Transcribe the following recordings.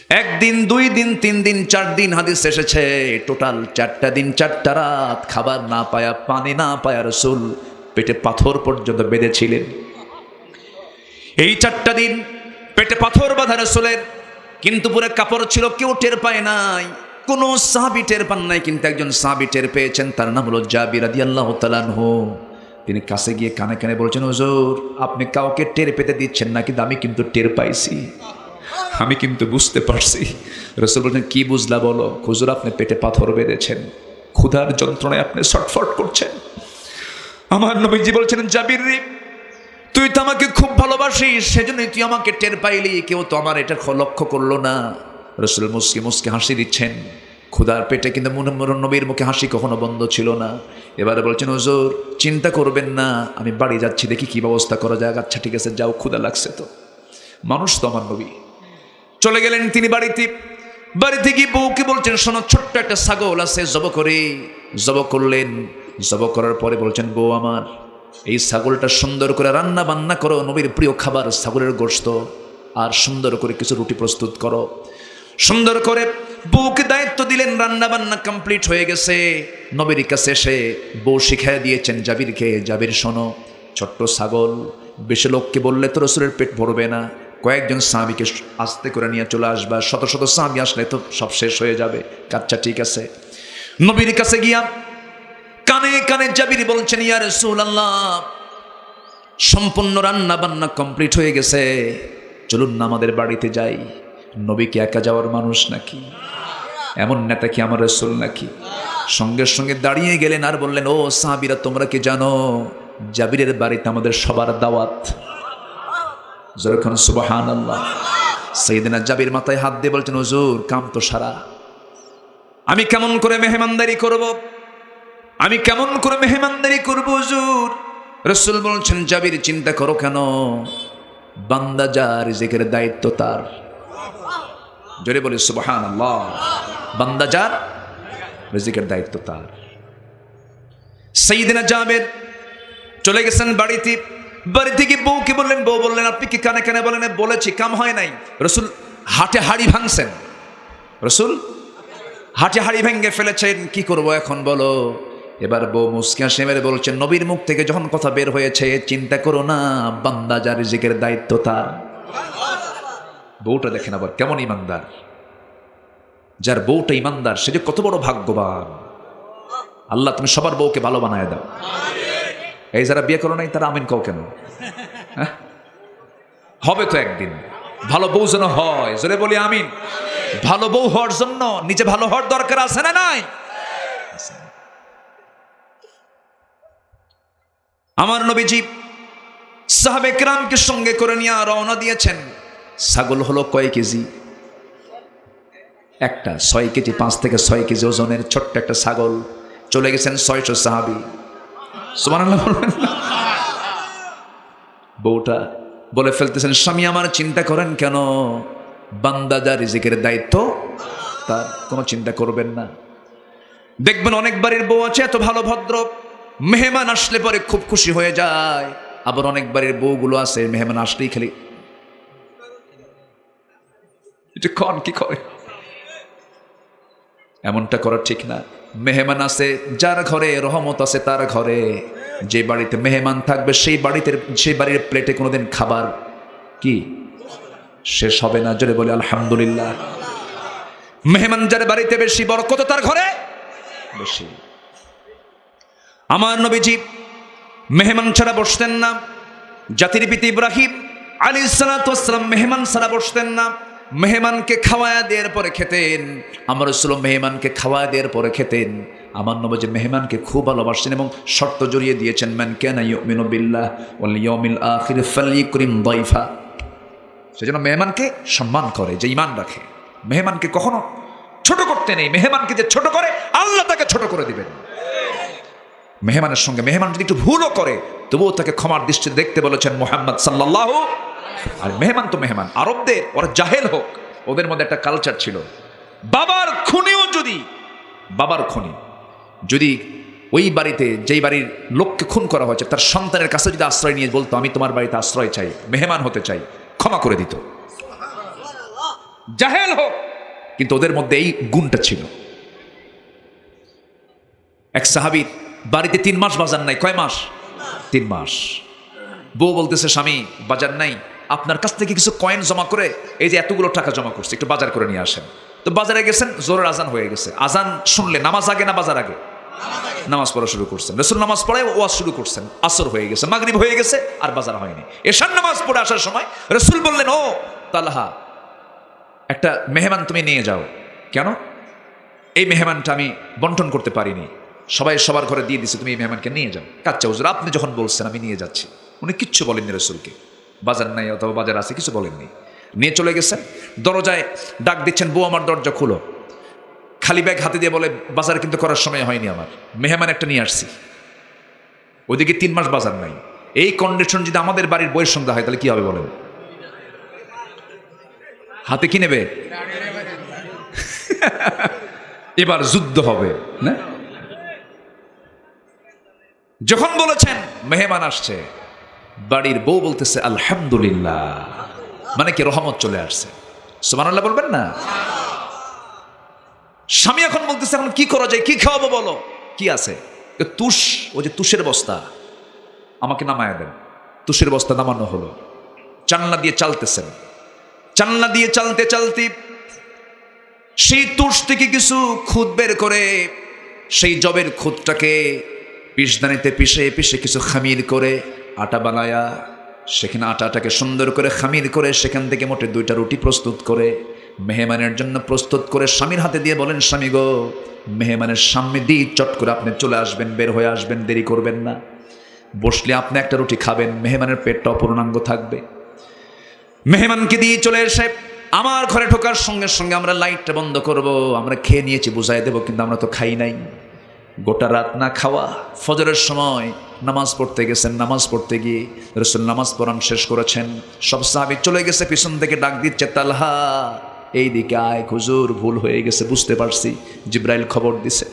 একদিন, 2 দিন, 3 দিন, 4 দিন হাদিস এসেছে, টোটাল 4টা দিন 4টা রাত খাবার না পায়া, পানি না পায়া রাসূল পেটে পাথর পর্যন্ত বেঁধেছিলেন। এই 4টা দিন পেটে পাথর বাঁধা রাসূলের, কিন্তু পুরো কাপড় ছিল, কেউ টের পায় নাই, কোনো সাহাবী টের পান নাই, কিন্তু একজন সাহাবী টের পেয়েছেন, তার নাম হলো জাবির রাদিয়াল্লাহু তাআলা আনহু। তিনি কাছে গিয়ে কানে কানে বলছেন, হুজুর আপনি কাউকে টের পেতে দিচ্ছেন না, কিন্তু আমি কিন্তু টের পাইছি, আমি কিন্তু বুঝতে পারছি। রাসূল বলছেন, কি বুঝলা বলো? হুজুর আপনি পেটে পাথর বেঁধেছেন, ক্ষুধার যন্ত্রণায় আপনি ছটফট করছেন। আমার নবীজি বলছেন, জাবির রে, তুই তো আমাকে খুব ভালোবাসিস, সেজন্যই তুই আমাকে টের পাইলি, কেউ তো আমার এটা লক্ষ্য করলো না। রাসূল মুসকি মুসকি হাসি দিচ্ছেন, ক্ষুধার পেটে, কিন্তু নবীর মুখে হাসি কখনো বন্ধ ছিল না। এবারে বলছেন, হুজুর চিন্তা করবেন না, আমি বাড়ি যাচ্ছি, দেখি কি ব্যবস্থা করা যায়। আচ্ছা ঠিক আছে, যাও, ক্ষুধা লাগছে তো, মানুষ তো আমার নবী। চলে গেলেন তিনি বাড়িতে। বাড়িতে গিয়ে বউকে বলছেন, শোনো, ছোট্ট একটা ছাগল আছে, জব করে, জব করলেন। জব করার পরে বলছেন, বউ আমার, এই ছাগলটা সুন্দর করে রান্না বান্না করো, নবীর প্রিয় খাবার ছাগলের গোশত, আর সুন্দর করে কিছু রুটি প্রস্তুত করো। সুন্দর করে বউকে দায়িত্ব দিলেন, রান্না বান্না কমপ্লিট হয়ে গেছে। নবীর কাছে এসে বউ শিখাই দিয়েছেন জাবিরকে, জাবির শোনো, ছোট্ট ছাগল, বেশি লোককে বললে তো রাসূলের পেট ভরবে না, কয়েকজন সাহাবীকে আস্তে করে নিয়ে চলে আসবা, শত শত সাহাবী আসলে তো সব শেষ হয়ে যাবে। আচ্ছা ঠিক আছে। নবীর কাছে গিয়া কানে কানে জাবির বলছেন, ইয়া রাসূলুল্লাহ, সম্পূর্ণ রান্না বান্না কমপ্লিট হয়ে গেছে, চলুন না আমাদের বাড়িতে যাই। নবী কি একা যাওয়ার মানুষ নাকি? এমন নেতা কি আমার রাসূল নাকি? সঙ্গে সঙ্গে দাঁড়িয়ে গেলেন আর বললেন, ও সাহাবীরা, তোমরা কি জানো জাবিরের বাড়িতে আমাদের সবার দাওয়াত? যখন সুবহানাল্লাহ। সাইয়েদনা জাবির মাথায় হাত দিয়ে বলছেন, হুজুর কাম তো সারা, আমি কেমন করে মেহমানদারি করব, আমি কেমন করে মেহমানদারি করব হুজুর? রাসূল বলছেন, জাবির চিন্তা করো কেন, বান্দা যার রিজিকের দায়িত্ব তার। জোরে বলি সুবহানাল্লাহ। বান্দা যার রিজিকের দায়িত্ব তার। সাইয়েদনা জাবির চলে গেছেন বাড়িতে। বাড়ি থেকে বউকে বললেন, বউ বললেন, আপনি কি কানে কানে বলেন? বলেছি, কাম হয় নাই। রাসূল হাটে হাড়ি ভাঙছেন, রাসূল হাটে হাড়ি ভেঙে ফেলেছেন, কি করব এখন বলো? এবার বউ মুসকি হাসি মেরে বলছেন, নবীর মুখ থেকে যখন কথা বের হয়েছে, চিন্তা করো না, বান্দা যার রিজিকের দায়িত্ব তার। বউটা দেখেন আবার কেমন ইমানদার, যার বউটা ইমানদার সে যে কত বড় ভাগ্যবান। আল্লাহ তুমি সবার বউকে ভালো বানায় দাও। এই যারা বিয়ে করো নাই তারা আমিন কও কেন? হবে তো একদিন, ভালো বউ যেন হয়, জোরে বলি আমিন। ভালো বউ হওয়ার জন্য নিজে ভালো হওয়ার দরকার আছে না নাই? আমার নবীজি সাহাবে কেরামকে সঙ্গে করে নিয়ে রওনা দিয়েছেন। ছাগল হলো কয় কেজি? একটা 6 কেজি, 5 থেকে 6 কেজি ওজনের ছোট্ট একটা ছাগল। চলে গেছেন 600 সাহাবী। সুবহানাল্লাহ বলবেন না? বউটা বলে ফেলতেছেন, স্বামী আমার চিন্তা করেন কেন, বান্দা যার রিজিকের দায়িত্ব তার, কোনো চিন্তা করবেন না। দেখবেন অনেক বাড়ির বউ আছে এত ভালো ভদ্র, মেহমান আসলে পরে খুব খুশি হয়ে যায়। আবার অনেক বাড়ির বউগুলো আছে মেহমান আসলেই খালি এটা কন কি করে, এমনটা করা ঠিক না। মেহমান আছে যার ঘরে রহমত আছে তার ঘরে, যে বাড়িতে মেহমান থাকবে সেই বাড়ির প্লেটে কোনোদিন খাবার কি শেষ হবে না। জোরে বলে আলহামদুলিল্লাহ। মেহমান যার বাড়িতে বেশি, বরকত তার ঘরে বেশি। আমার নবীজি মেহমান ছাড়া বসতেন না। জাতির পিতা ইব্রাহিম আলাইহিস সালাতু ওয়াস সালাম মেহমান ছাড়া বসতেন না, মেহমানকে খাওয়ায়া দেওয়ার পরে খেতেন। আমার রাসূল মেহমানকে খাওয়ায়া দেওয়ার পরে খেতেন। আমার নবী মেহমানকে খুব ভালোবাসতেন এবং শর্ত জড়িয়ে দিয়েছেন, মান কানা ইউমিনু বিল্লাহ ওয়াল ইয়াউমিল আখির ফালইকরিম দাইফা। সেজন্য মেহমানকে সম্মান করে যে ঈমান রাখে, মেহমানকে কখনো ছোট করতে নেই। মেহমানকে যে ছোট করে আল্লাহ তাকে ছোট করে দিবেন। মেহমানের সঙ্গে মেহমান যদি একটু ভুলও করে তবুও তাকে ক্ষমার দৃষ্টিতে দেখতে বলেছেন মুহাম্মদ সাল্লাল্লাহু। আর মেহমান তো মেহমান। আরবদের, ওরা জাহেল হোক, ওদের মধ্যে একটা কালচার ছিল, বাবার খুনি যদি ওই বাড়িতে, যেই বাড়ির লোককে খুন করা হয়েছে, তার সন্তানের কাছে যদি আশ্রয় নিয়ে বলতো আমি তোমার বাড়িতে আশ্রয় চাই, মেহমান হতে চাই, ক্ষমা করে দিত। জাহেল হোক, কিন্তু ওদের মধ্যে এই গুণটা ছিল। এক সাহাবীর বাড়িতে 3 মাস বাজার নাই। কয় মাস? 3 মাস। বউ বলতেছে, স্বামী বাজার নাই, আপনার কাছ থেকে কিছু কয়েন জমা করে এই যে এতগুলো টাকা জমা করছে, একটু বাজার করে নিয়ে আসেন। তো বাজারে গেছেন, জোরের আজান হয়ে গেছে। আজান শুনলে নামাজ আগে না বাজার আগে? নামাজ পড়া শুরু করছেন। রাসূল নামাজ পড়ে ওয়াজ শুরু করছেন। আসর হয়ে গেছে, মাগরিব হয়ে গেছে, আর বাজার হয়নি। এশার নামাজ পড়ে আসার সময় রাসূল বললেন, ও তালহা, একটা মেহমান তুমি নিয়ে যাও। কেন? এই মেহমানটা আমি বন্টন করতে পারিনি, সবাই সবার ঘরে দিয়ে দিছে, তুমি এই মেহমানকে নিয়ে যাও। কাচ্চা হুজুর, আপনি যখন বলছেন আমি নিয়ে যাচ্ছি। উনি কিচ্ছু বলেননি রাসূলকে, বাজার নাই অথবা বাজার আছে কিছু বলেননি, নিয়ে চলে গেছেন। দরজায় ডাক দিচ্ছেন, বউ আমার দরজা খুলো। খালি ব্যাগ হাতে দিয়ে বলে, বাজার কিন্তু করার সময় হয়নি আমার, মেহমান একটা নিয়ে আসছি। ওইদিকে 3 মাস বাজার নাই। এই কন্ডিশন যদি আমাদের বাড়ির বইয়ের সঙ্গে হয় তাহলে কি হবে বলেন? হাতে কি নেবে? এবার যুদ্ধ হবে না? যখন বলেছেন মেহমান আসছে, বাড়ির বউ বলতেছে আলহামদুলিল্লাহ, মানে কি রহমত চলে আসছে। সুবহানাল্লাহ বলবেন না? স্বামী এখন বলতেছে, এখন কি করা যায়, কি খাওয়াবো বলো, কি আছে? তুষ, ওই যে তুষের বস্তা আমাকে নামায় দেন। তুষের বস্তা নামানো হলো। জানলা দিয়ে চালতেছেন, জানলা দিয়ে চালতে চালতে সেই তুষ থেকে কিছু খুদ বের করে সেই জবের খুদটাকে পিষদানিতে পিষে পিষে কিছু খামির করে আটা বানায়া, সেখানে আটাটাকে সুন্দর করে খামির করে সেখান থেকে মোটে 2টা রুটি প্রস্তুত করে মেহমানের জন্য প্রস্তুত করে স্বামীর হাতে দিয়ে বলেন, স্বামী গো, মেহমানের সামনে দিয়ে চট করে আপনি চলে আসবেন, বের হয়ে আসবেন, দেরি করবেন না। বসলে আপনি একটা রুটি খাবেন, মেহমানের পেটটা অপূর্ণাঙ্গ থাকবে। মেহমানকে দিয়ে চলে এসে আমার ঘরে ঢোকার সঙ্গে সঙ্গে আমরা লাইটটা বন্ধ করব, আমরা খেয়ে নিয়েছি বুঝাই দেব, কিন্তু আমরা তো খাই নাই। গোটা রাত না খাওয়া, ফজরের সময় নামাজ পড়তে গেছেন, নামাজ পড়তে গিয়ে রাসূল নামাজ পড়ান শেষ করেছেন, সব সাহাবী চলে গেছে, পিছন থেকে ডাক দিচ্ছে, তালহা এইদিকে আয়, হুজুর ভুল হয়ে গেছে, বুঝতে পারছি, জিব্রাইল খবর দিছে।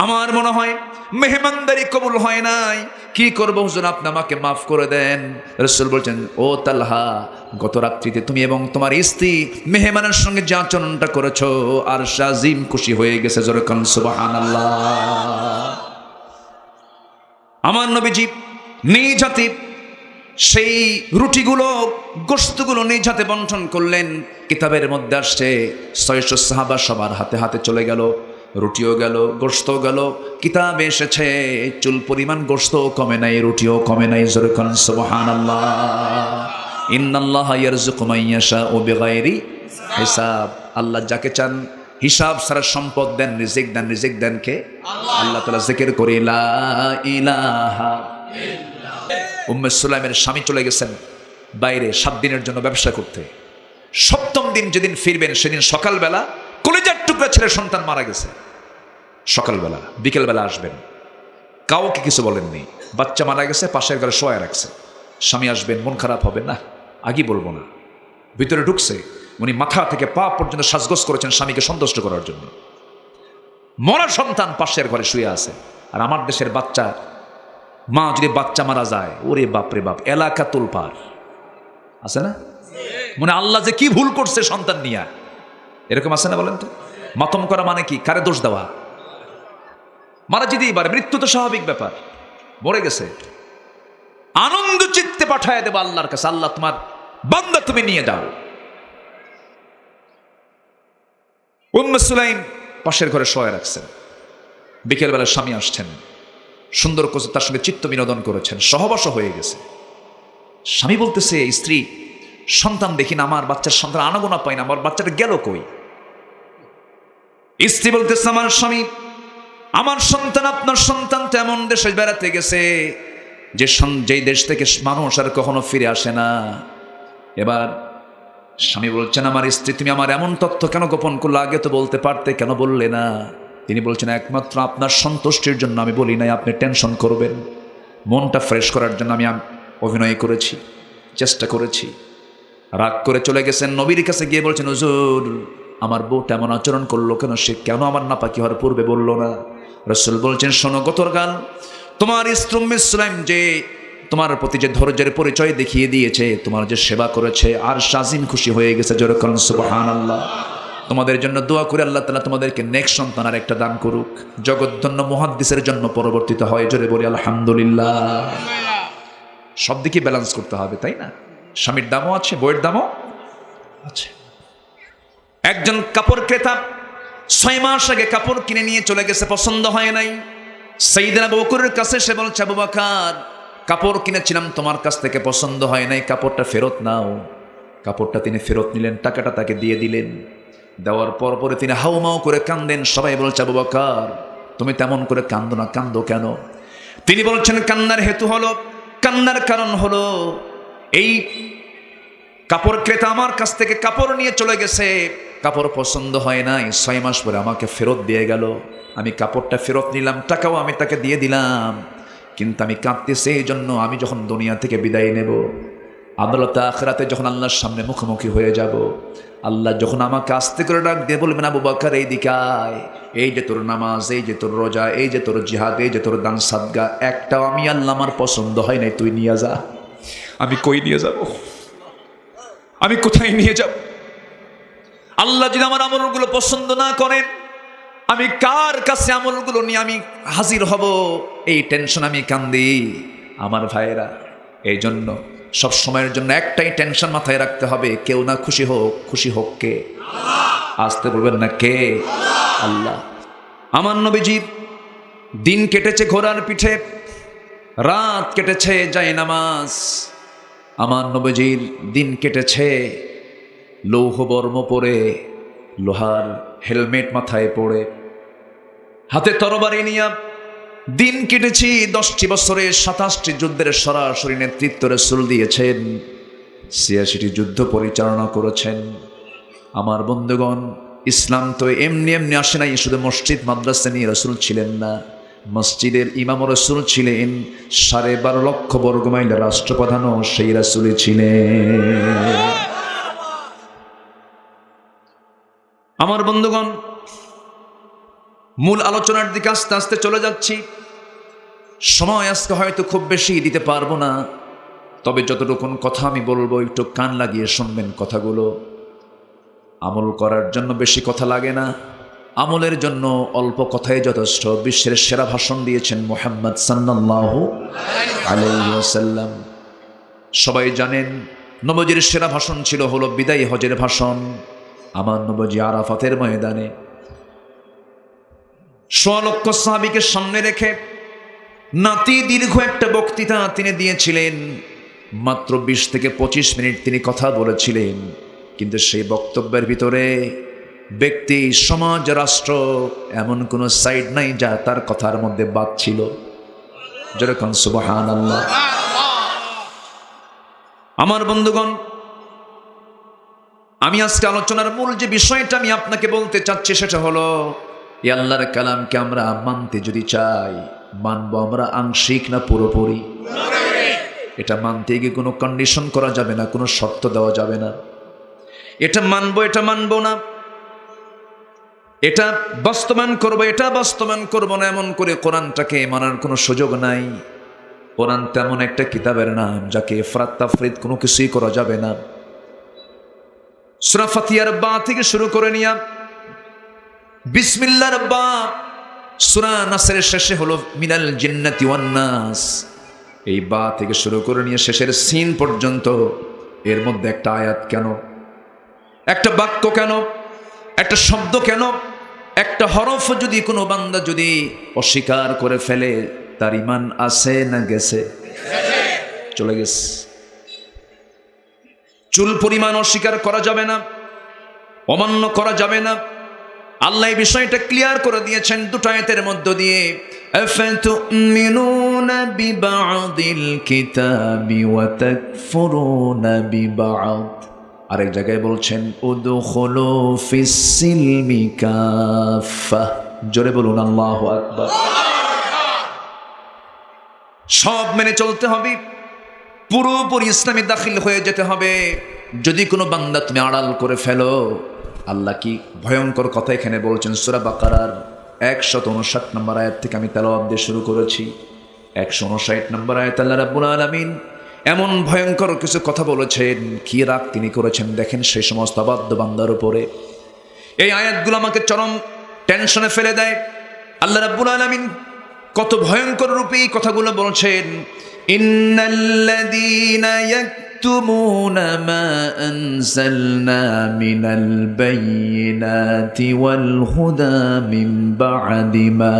আমার মনে হয় মেহমানদারি কবুল হয় নাই, কি করবো হুজুর, আপনি আমাকে মাফ করে দেন। রাসূল বলছেন, ও তালহা, গত রাত্রিতে তুমি এবং তোমার স্ত্রী মেহমানের সঙ্গে যে আচরণটা করেছো, আর শাজিম খুশি হয়ে গেছে, জোরে কান সুবহানাল্লাহ। আমার নবীজি নিজ হাতে সেই রুটিগুলো, গোশতগুলো নিজ হাতে বন্টন করলেন। কিতাবের মধ্যে আসছে 600 সাহাবা সবার হাতে হাতে চলে গেল, রুটিও গেল, গোশতও গেল। কিতাবে এসেছে চুল পরিমাণ গোশতও কমে নাই, রুটিও কমে নাই, জোরে কান সুবহানাল্লাহ। ইন্নাল্লাহা ইয়ারযুকু মান ইয়াশাউ বিগাইরি হিসাব। আল্লাহ যাকে চান হিসাব ছাড়া সম্পদ দেন, রিজিক দেন। রিজিক দেন কে? আল্লাহ তাআলা। জিকির করি লা ইলাহা ইল্লাল্লাহ। উম্মে সুলাইমের স্বামী চলে গেছেন বাইরে 7 দিনের জন্য ব্যবসা করতে। 7ম দিন যেদিন ফিরবেন সেদিন সকালবেলা কলিজার টুকরা ছেলে সন্তান মারা গেছে। সকালবেলা, বিকেলবেলা আসবেন, কাউকে কিছু বলেননি, বাচ্চা মারা গেছে, পাশের ঘরে শোয়া রাখছে। স্বামী আসবেন, মন খারাপ হবে না, আগে বলবো না। ভিতরে ঢুকছে, উনি মাথা থেকে পা পর্যন্ত সাজগোজ করেছেন স্বামীকে সন্তুষ্ট করার জন্য। মরা সন্তান পাশের ঘরে শুয়ে আছে। আর আমার দেশের বাচ্চা, মা যদি বাচ্চা মারা যায়, ওরে বাপরে বাপ, এলাকা তোলপাড়, আছে না? মনে আল্লাহ যে কি ভুল করছে সন্তান নিয়া, এরকম আছে না বলেন তো? মাতম করা মানে কি? কারে দোষ দেওয়া? মারা যেতেই পারে, মৃত্যু তো স্বাভাবিক ব্যাপার। মরে গেছে, আনন্দ চিত্তে পাঠায় দেবো আল্লাহর কাছে, আল্লাহ তোমার বান্দা তুমি নিয়ে যাও। উম্মে সুলাইম পাশের ঘরে শোয়া রাখছেন। বিকেলবেলা স্বামী আসছেন, সুন্দর করে তার সঙ্গে চিত্ত বিনোদন করেছেন, সহবাস হয়ে গেছে। স্বামী বলতেছে, স্ত্রী, সন্তান দেখি না, আমার বাচ্চার সন্তান আনাগোনা পাই না, আমার বাচ্চাটা গেল কই? স্ত্রী বলতেছে, আমার স্বামী, আমার সন্তান আপনার সন্তান তো এমন দেশে বেড়াতে গেছে যেই দেশ থেকে মানুষ আর কখনো ফিরে আসে না। এবার স্বামী বলছেন, আমার স্ত্রী, তুমি আমার এমন তথ্য কেন গোপন করলে? আগে তো বলতে পারতে, কেন বললে না? তিনি বলছেন, একমাত্র আপনার সন্তুষ্টির জন্য আমি বলি নাই, আপনি টেনশন করবেন। মনটা ফ্রেশ করার জন্য আমি অভিনয় করেছি, চেষ্টা করেছি। রাগ করে চলে গেছেন, নবীর কাছে গিয়ে বলছেন, হুজুর, আমার বউ তেমন আচরণ করলো কেন? সে কেন আমার নাপাকি হওয়ার পূর্বে বললো না? রাসূল বলছেন, শোনো, গতকাল তোমার স্ত্রী উম্মে সুলাইম যে তোমার প্রতি যে ধৈর্যের পরিচয় দেখিয়ে দিয়েছে, তোমার যে সেবা করেছে, আর শাজিম খুশি হয়ে গেছে। জোরে করুন সুবহানাল্লাহ। তোমাদের জন্য দোয়া করে আল্লাহ তাআলা তোমাদেরকে নেক্সট সন্তান আর একটা দান করুক, জগৎধন্য মুহাদ্দিসের জন্য পরিবর্তিত হয়। জোরে বলি আলহামদুলিল্লাহ। সব দিকে ব্যালেন্স করতে হবে, তাই না? স্বামীর দামও আছে, বইয়ের দামও আছে। একজন কাপড় ক্রেতা 6 মাস আগে কাপড় কিনে নিয়ে চলে গেছে, পছন্দ হয় নাই। সাইয়েদনা আবু বকরের কাছে সে বলছে, আবু বকর, কাপড় কিনেছিলাম তোমার কাছ থেকে, পছন্দ হয় নাই, কাপড়টা ফেরত নাও। কাপড়টা তিনি ফেরত নিলেন, টাকাটা তাকে দিয়ে দিলেন। দেওয়ার পর পরে তিনি হাউমাউ করে কান্দেন। সবাই বলছে, আবু বকর তুমি তেমন করে কান্দো না, কান্দো কেন? তিনি বলছেন, কান্নার হেতু হলো, কান্নার কারণ হলো এই কাপড় ক্রেতা আমার কাছ থেকে কাপড় নিয়ে চলে গেছে, কাপড় পছন্দ হয় নাই, 6 মাস পরে আমাকে ফেরত দিয়ে গেল। আমি কাপড়টা ফেরত নিলাম, টাকাও আমি তাকে দিয়ে দিলাম, কিন্তু আমি কাঁদতেছি এই জন্য, আমি যখন দুনিয়া থেকে বিদায় নেব, আদালতে আখিরাতে যখন আল্লাহর সামনে মুখোমুখি হয়ে যাব, আল্লাহ যখন আমাকে আস্তে করে ডাক দিয়ে বলবেন, আবু বকর এই দিকে আয়, এই যে তোর নামাজ, এই যে তোর রোজা, এই যে তোর জিহাদ, এই যে তোর দান সাদগা, একটাও আমি আল্লাহ আমার পছন্দ হয় নাই, তুই নিয়ে যা। আমি কই নিয়ে যাব? আমি কোথায় নিয়ে যাব? আল্লাহ যদি আমার আমলগুলো পছন্দ না করেন, আমি কার কাছে আমলগুলো নিয়ে আমি হাজির হব? এই টেনশন আমি কান্দি। আমার ভাইয়েরা, এই জন্য সব সময়ের জন্য একটাই টেনশন মাথায় রাখতে হবে, কেউ না খুশি হোক, খুশি হোক কে? আসতে বলবেন না, কে? আল্লাহ। আমার নবীজির দিন কেটেছে ঘোড়ার পিঠে, রাত কেটেছে জায়নামাজ। আমার নবীজির দিন কেটেছে লৌহ বর্ম পরে, লোহার হেলমেট মাথায় পড়ে, হাতে তরবারি নিয়ে দিন কেটেছি। 10টি বছরে 27টি যুদ্ধের সরাসরি নেতৃত্ব রাসূল দিয়েছেন, 86টি যুদ্ধ পরিচালনা করেছেন। আমার বন্ধুগণ, ইসলাম তো এমনি এমনি আসে নাই। শুধু মসজিদ মাদ্রাসা নিয়ে রাসূল ছিলেন না, মসজিদের ইমাম রাসূল ছিলেন, 12.5 লক্ষ বর্গমাইলের রাষ্ট্রপ্রধানও সেই রাসূলই ছিলেন। আমার বন্ধুগণ, মূল আলোচনার দিকে আস্তে আস্তে চলে যাচ্ছি। সময় আজকে হয়তো খুব বেশি দিতে পারবো না, তবে যতটুকুন কথা আমি বলবো একটু কান লাগিয়ে শুনবেন কথাগুলো। আমল করার জন্য বেশি কথা লাগে না, আমলের জন্য অল্প কথাই যথেষ্ট। বিশ্বের সেরা ভাষণ দিয়েছেন মুহাম্মদ সাল্লাল্লাহু আলাইহি ওয়াসাল্লাম। সবাই জানেন নবীজির সেরা ভাষণ ছিল হলো বিদায়ী হজের ভাষণ। আমার নবীজি আরাফাতের ময়দানে 100 লক্ষ সাহাবীকে সামনে রেখে নাতি দীর্ঘ একটা বক্তৃতা তিনি দিয়েছিলেন। মাত্র 20 থেকে 25 মিনিট তিনি কথা বলেছিলেন, কিন্তু সেই বক্তব্যের ভিতরে ব্যক্তি, সমাজ, রাষ্ট্র এমন কোনো সাইড নাই যা তার কথার মধ্যে বাদ ছিল। যেরকম সুবহানাল্লাহ। আমার বন্ধুগণ, আমি আজকে আলোচনার মূল যে বিষয়টা আমি আপনাকে বলতে চাচ্ছি সেটা হলো, এই আল্লাহর কালামকে আমরা মানতে যদি চাই, মানবো আমরা আংশিক না পুরোপুরি? এটা মানতে গিয়ে কোনো কন্ডিশন করা যাবে না, কোনো শর্ত দেওয়া যাবে না। এটা মানবো, এটা মানবো না, এটা বাস্তবায়ন করবো, এটা বাস্তবায়ন করবো না, এমন করে কোরআনটাকে মানার কোনো সুযোগ নাই। কোরআন তেমন একটা কিতাবের নাম যাকে ইফরাত তাফরিদ কোনো কিছুই করা যাবে না। সূরা ফাতিহার বা থেকে শুরু করে নিয়া বিসমিল্লাহর বা, সূরা নাসের শেষে হলো মিনাল জিন্নাতি ওয়ান নাস, এই বা থেকে শুরু করে নিয়ে শেষের সিন পর্যন্ত এর মধ্যে একটা আয়াত কেন, একটা বাক্য কেন, একটা শব্দ কেন, একটা হরফ যদি কোনো বান্দা যদি অস্বীকার করে ফেলে, তার ঈমান আছে না গেছে? চলে গেছে। চুল পরিমাণ অস্বীকার করা যাবে না, অমান্য করা যাবে না। আল্লাহ এই বিষয়টা ক্লিয়ার করে দিয়েছেন দুটো আয়াতের মধ্য দিয়ে। আফাতুমিনুনা বিবা'দিল কিতাবি ওয়া তাকফুরুনা বিবা'দ। আরেক জায়গায় বলছেন উদখুলু ফিস সিলমি কাফা। জোরে বলুন আল্লাহু আকবার। সব মেনে চলতে হবে, পুরোপুরি ইসলামে দাখিল হয়ে যেতে হবে। যদি কোনো বান্দা তুমি আড়াল করে ফেলো, আল্লাহ কি ভয়ঙ্কর কথা এখানে বলছেন। সূরা বাকারার 159 নম্বর আয়াত থেকে আমি তেলাওয়াত দিয়ে শুরু করেছি। 159 নম্বর আয়াত আল্লাহ রাব্বুল আলামিন এমন ভয়ঙ্কর কিছু কথা বলেছেন, কি রাগ তিনি করেছেন দেখেন সেই সমস্ত অবাধ্য বান্দার উপরে। এই আয়াতগুলো আমাকে চরম টেনশনে ফেলে দেয়। আল্লাহ রাব্বুল আলামিন কত ভয়ঙ্কর রূপে এই কথাগুলো বলছেন। ইন্নাল্লাযীনা ইয়াকতুমুনা মা আনজালনা মিনাল বায়্যিনাতি ওয়াল হুদা মিন বা'দি মা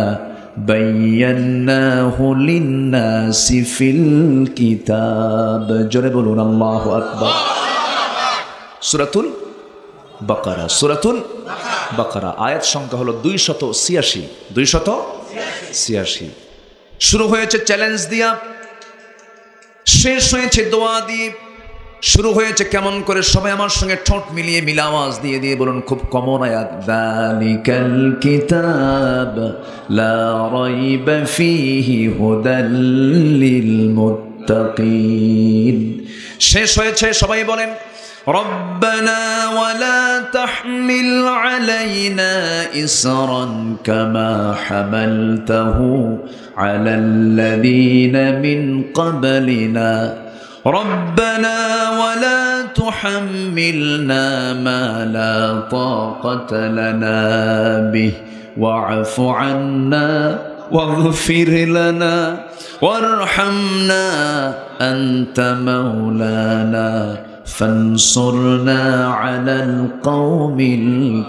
বায়্যানাহু লিন-নাসি ফিল কিতাব। জোরে বলুন আল্লাহু আকবার। সূরাতুল বাকারা, সূরাতুল বাকারা আয়াত সংখ্যা হলো 286। 286 শুরু হয়েছে চ্যালেঞ্জ দিয়া, শেষ হয়েছে দোয়া দিয়ে। শুরু হয়েছে কেমন করে? সবাই আমার সঙ্গে ঠোঁট মিলিয়ে মিলা আওয়াজ দিয়ে দিয়ে বলুন, খুব কমন আয়াত, যালিকাল কিতাব লা রাইবা ফীহি হুদাল লিল মুত্তাকিন। শেষ হয়েছে, সবাই বলেন রব্বানা ওয়ালা তাহমিল আলাইনা ইসরান কামা হামালতাহু আলাল্লাযীনা মিন ক্বাবলিনা রব্বানা ওয়ালা তুহাম্মিলনা মা লা তাকাতা লানা বিহি ওয়া'ফু আন্না ওয়াগফির লানা ওয়ারহামনা আনতা মাওলানা ফানসুরনা আলাল কওমিল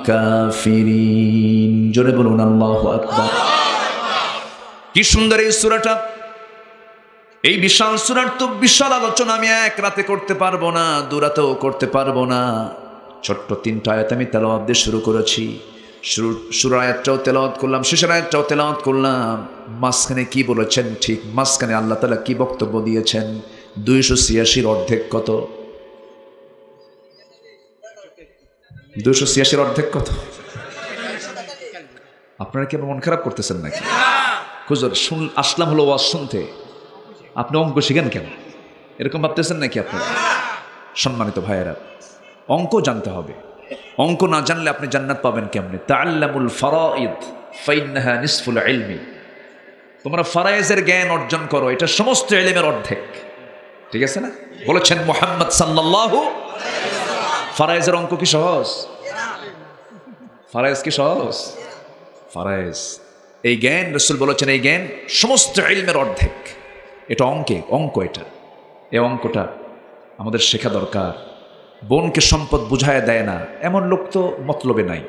কাফিরিন। জোরে বলুন আল্লাহু আকবার। কি সুন্দর এই সূরাটা! এই বিশাল সূরার তো বিশাল আলোচনা আমি এক রাতে করতে পারবো না, দু রাতেও করতে পারবো না। ছোট্ট 3টা আয়াত আমি তেলাওয়াত দিয়ে শুরু করেছি। শুরুর আয়াতটাও তেলাওয়াত করলাম, শেষের আয়াতটাও তেলাওয়াত করলাম। মাঝখানে কি বলেছেন? ঠিক মাঝখানে আল্লাহ তাআলা কি বক্তব্য দিয়েছেন? 286 অর্ধেক কত? 286 অর্ধেক কত? আপনারা কি মন খারাপ করতেছেন নাকি? হুজুর আসলাম হলো ওয়াজ শুনতে, আপনি অঙ্ক শিখেন কেন? এরকম ভাবতেছেন নাকি আপনারা? সম্মানিত ভাইয়েরা, অঙ্ক জানতে হবে। অঙ্ক না জানলে আপনি জান্নাত পাবেন কেমনে? তাআল্লামুল ফারাইদ ফাইন্নাহা নিসফুল ইলমি। তোমরা ফারায়েজের জ্ঞান অর্জন করো, এটা সমস্ত ইলমের অর্ধেক। ঠিক আছে না? বলেছেন মুহাম্মদ সাল্লাল্লাহু আলাইহি ওয়াসাল্লাম। ফারায়েজের অঙ্ক কি সহজ? ফারায়েজ কি সহজ? ফারায়েজ এই জ্ঞান, রাসূল বলেছেন এই জ্ঞান সমস্ত ইলমের অর্ধেক। এটা অঙ্ক এটা। এই অঙ্কটা আমাদের শেখা দরকার। বোনকে সম্পদ বুঝায় দেয় না এমন লোক তো মতলবে নাই।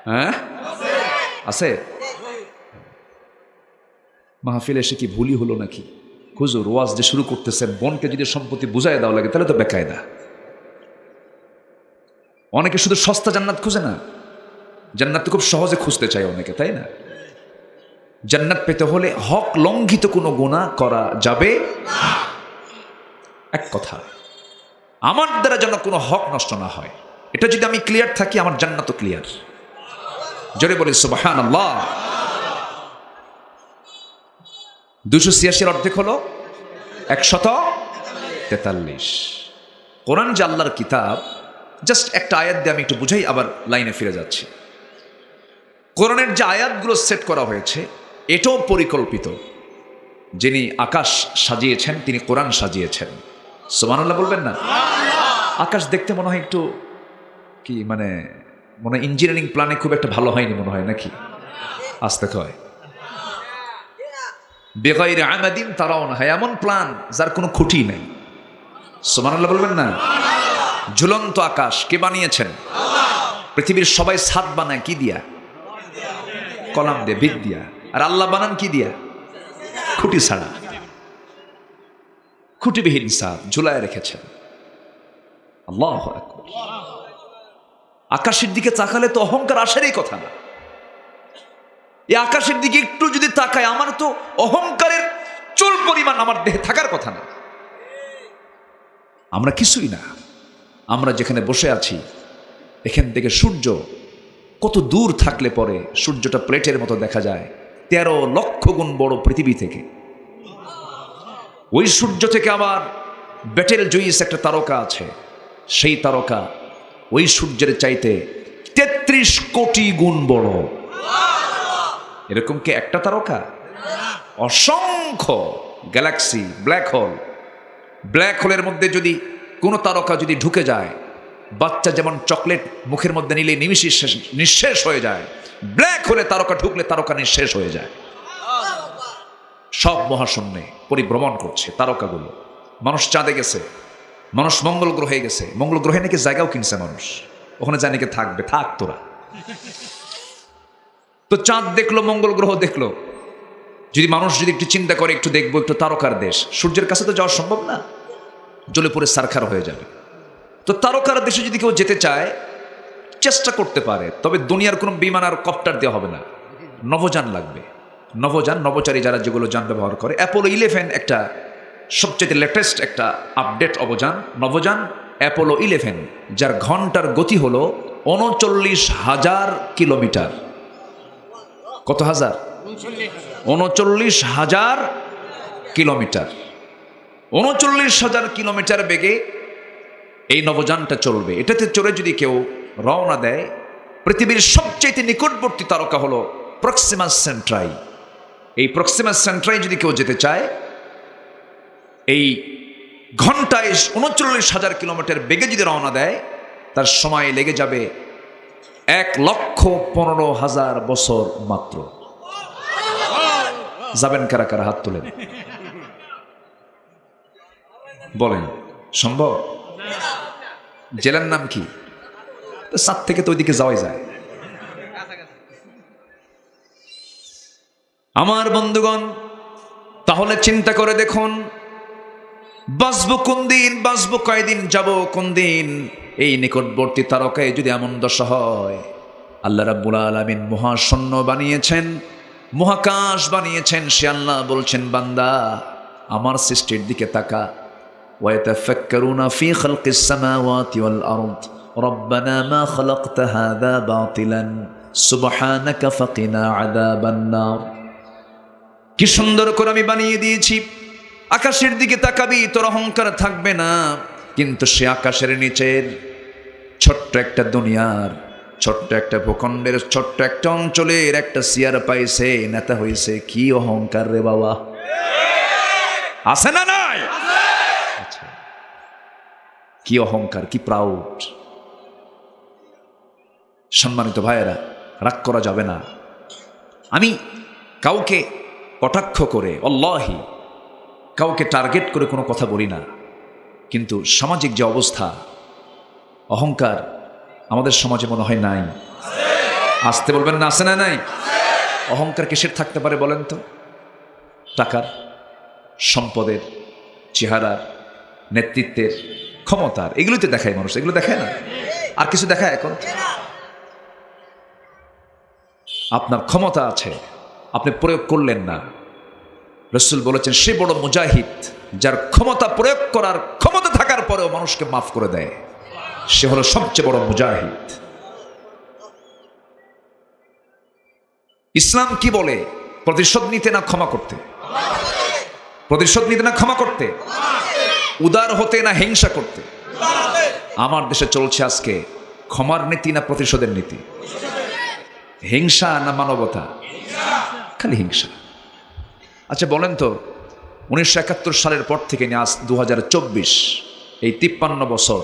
হ্যাঁ আছে? মাহফিলে এসে কি ভুলই হলো নাকি? হুজুর ওয়াজ যে শুরু করতেছেন, বোনকে যদি সম্পত্তি বুঝায় দাও লাগে তাহলে তো বেকায়দা। অনেকে শুধু সস্তা জান্নাত খুঁজে না, জান্নাত খুব সহজে খুঁজতে চায় অনেকে, তাই না? জান্নাত পেতে হলে হক লঙ্ঘিত কোনো গুনাহ করা যাবে না। এক কথা, আমার দ্বারা যেন কোনো হক নষ্ট না হয়, এটা যদি আমি ক্লিয়ার থাকি আমার জান্নাতও ক্লিয়ার। জোরে বলি সুবহানাল্লাহ। 286 অর্ধেক হলো 143। কোরআন যে আল্লাহর কিতাব, জাস্ট একটা আয়াত দিয়ে আমি একটু বুঝাই, আবার লাইনে ফিরে যাচ্ছি। কোরআনের যে আয়াতগুলো সেট করা হয়েছে এটাও পরিকল্পিত। যিনি আকাশ সাজিয়েছেন তিনি কোরআন সাজিয়েছেন। সুবহানাল্লাহ বলবেন না? আকাশ দেখতে মনে হয় একটু কি মনে হয় ইঞ্জিনিয়ারিং প্ল্যানে খুব একটা ভালো হয়নি মনে হয় নাকি? আসতে কয় বেগাইরে আমাদিন তারাওনা, এমন প্ল্যান যার কোনো খুঁটি নেই। সুবহানাল্লাহ বলবেন না? ঝুলন্ত আকাশ কে বানিয়েছেন? পৃথিবীর সবাই ছাদ বানায় কি দিয়া? কলাম দিয়ে, ভিত দিয়া। আর আল্লাহ বানান কি দিয়া? খুঁটি ছাড়া, খুঁটিবিহীন ছাদ ঝুলায় রেখেছেন। আল্লাহু আকবার। আকাশের দিকে তাকালে তো অহংকার আসারই কথা না। এই আকাশের দিকে একটু যদি তাকায় আমার তো অহংকারের চুল পরিমাণ আমার দেহে থাকার কথা না। আমরা কিছুই না। আমরা যেখানে বসে আছি এখান থেকে সূর্য কত দূর থাকলে পরে সূর্যটা প্লেটের মতো দেখা যায় 13 লক্ষ গুণ বড় পৃথিবী থেকে। ওই সূর্য থেকে আবার বেটেল জুইস একটা তারকা আছে, সেই তারকা ওই সূর্যের চাইতে 33 কোটি গুণ বড়। এরকম কি একটা তারকা? অসংখ্য গ্যালাক্সি, ব্ল্যাক হোলের মধ্যে যদি কোনো তারকা যদি ঢুকে যায়, বাচ্চা যেমন চকলেট মুখের মধ্যে নিলে নিঃশেষ হয়ে যায়, ব্ল্যাক হোলে তারকা ঢুকলে তারকা নিঃশেষ হয়ে যায়। সব মহাশূন্যে পরিভ্রমণ করছে তারকাগুলো। মানুষ চাঁদে গেছে, মানুষ মঙ্গল গ্রহে গেছে, মঙ্গল গ্রহে নাকি জায়গাও কিনছে মানুষ, ওখানে যায় নাকি থাকবে, থাক তোরা। তো চাঁদ দেখলো, মঙ্গল গ্রহ দেখলো, যদি মানুষ যদি একটু চিন্তা করে, একটু দেখবো, একটু তারকার দেশ, সূর্যের কাছে তো যাওয়া সম্ভব না, জ্বলে পড়ে সারখার হয়ে যাবে। তো তারকার দেশে যদি কেউ যেতে চায় চেষ্টা করতে পারে, তবে দুনিয়ার কোনো বিমান আর কপ্টার দেওয়া হবে না, নভোযান লাগবে। নভোচারী যারা যেগুলো যান ব্যবহার করে, অ্যাপোলো 11 একটা সবচেয়ে লেটেস্ট একটা আপডেট নভোযান অ্যাপোলো 11, যার ঘন্টার গতি হলো 39,000 কিলোমিটার। কত হাজার? 39,000 কিলোমিটার। 39,000 কিলোমিটার বেগে এই নভোযানটা চলবে। এটাতে চড়ে যদি কেউ রওনা দেয়, পৃথিবীর সবচেয়ে নিকটবর্তী তারকা হলো প্রক্সিমা সেন্ট্রাই। এই প্রক্সিমা সেন্ট্রাই যদি কেউ যেতে চায়, এই ঘন্টায় 39,000 কিলোমিটার বেগে যদি রওনা দেয়, তার সময় লেগে যাবে 1,15,000 বছর মাত্র। যাবেন কারা কারা? হাত তুলেন, বলেন সম্ভব? জেলার নাম কি? সাত থেকে তো ওইদিকে যাওয়াই যায়। আমার বন্ধুগণ, তাহলে চিন্তা করে দেখুন, বাঁচবো কোন দিন, বাঁচবো কয়দিন, যাব কোন দিন? এই নিকটবর্তী তারকায় যদি এমন দশা হয়, আল্লাহ রাব্বুল আলামিন মহাশূন্য বানিয়েছেন, মহাকাশ বানিয়েছেন, সে আল্লাহ বলছেন, বান্দা আমার সৃষ্টির দিকে তাকা। ওয়াতাফাক্কারুনা ফি খালকিস সামাওয়াতি ওয়াল আরদ রব্বানা মা খালাকতা হাযা বাতিলান সুবহানাকা ফাকিনা আযাবান নার। কি সুন্দর করে আমি বানিয়ে দিয়েছি, আকাশের দিকে তাকাবি তোর অহংকার থাকবে না। কিন্তু সে আকাশের নিচের ছোট্ট একটা দুনিয়ার, ছোট্ট একটা ভূখণ্ডের, ছোট্ট একটা অঞ্চলের একটা চেয়ার পাইছে, নেতা হয়েছে, কি অহংকার রে বাবা! আছে না নাই? আচ্ছা, কি অহংকার, কি প্রাউড! সম্মানিত ভাইয়েরা, রাগ করা যাবে না। আমি কাউকে কটাক্ষ করে, আল্লাহি কাউকে টার্গেট করে কোনো কথা বলি না, কিন্তু সামাজিক যে অবস্থা, অহংকার আমাদের সমাজে মনে হয় নাই। আসতে বলবেন না, আছে না নাই? অহংকার কিসের থাকতে পারে বলেন তো? টাকার, সম্পদের, চেহারার, নেতৃত্বের, ক্ষমতার, এগুলোতে দেখায় মানুষ। এগুলো দেখায় না, আর কিছু দেখায়? এখন আপনার ক্ষমতা আছে, আপনি প্রয়োগ করলেন না। রাসূল বলেছেন, সে বড় মুজাহিদ যার ক্ষমতা প্রয়োগ করার ক্ষমতা থাকার পরেও মানুষকে মাফ করে দেয়, সে হলো সবচেয়ে বড় মুজাহিদ। ইসলাম কি বলে? প্রতিশোধ নিতে না ক্ষমা করতে? প্রতিশোধ নিতে না ক্ষমা করতে? উদার হতে না হিংসা করতে? আমার দেশে চলছে আজকে ক্ষমার নীতি না প্রতিশোধের নীতি? হিংসা না মানবতা? খালি হিংসা। আচ্ছা বলেন তো, 1971 সালের পর থেকে নিয়ে আজ 2024, এই 53 বছর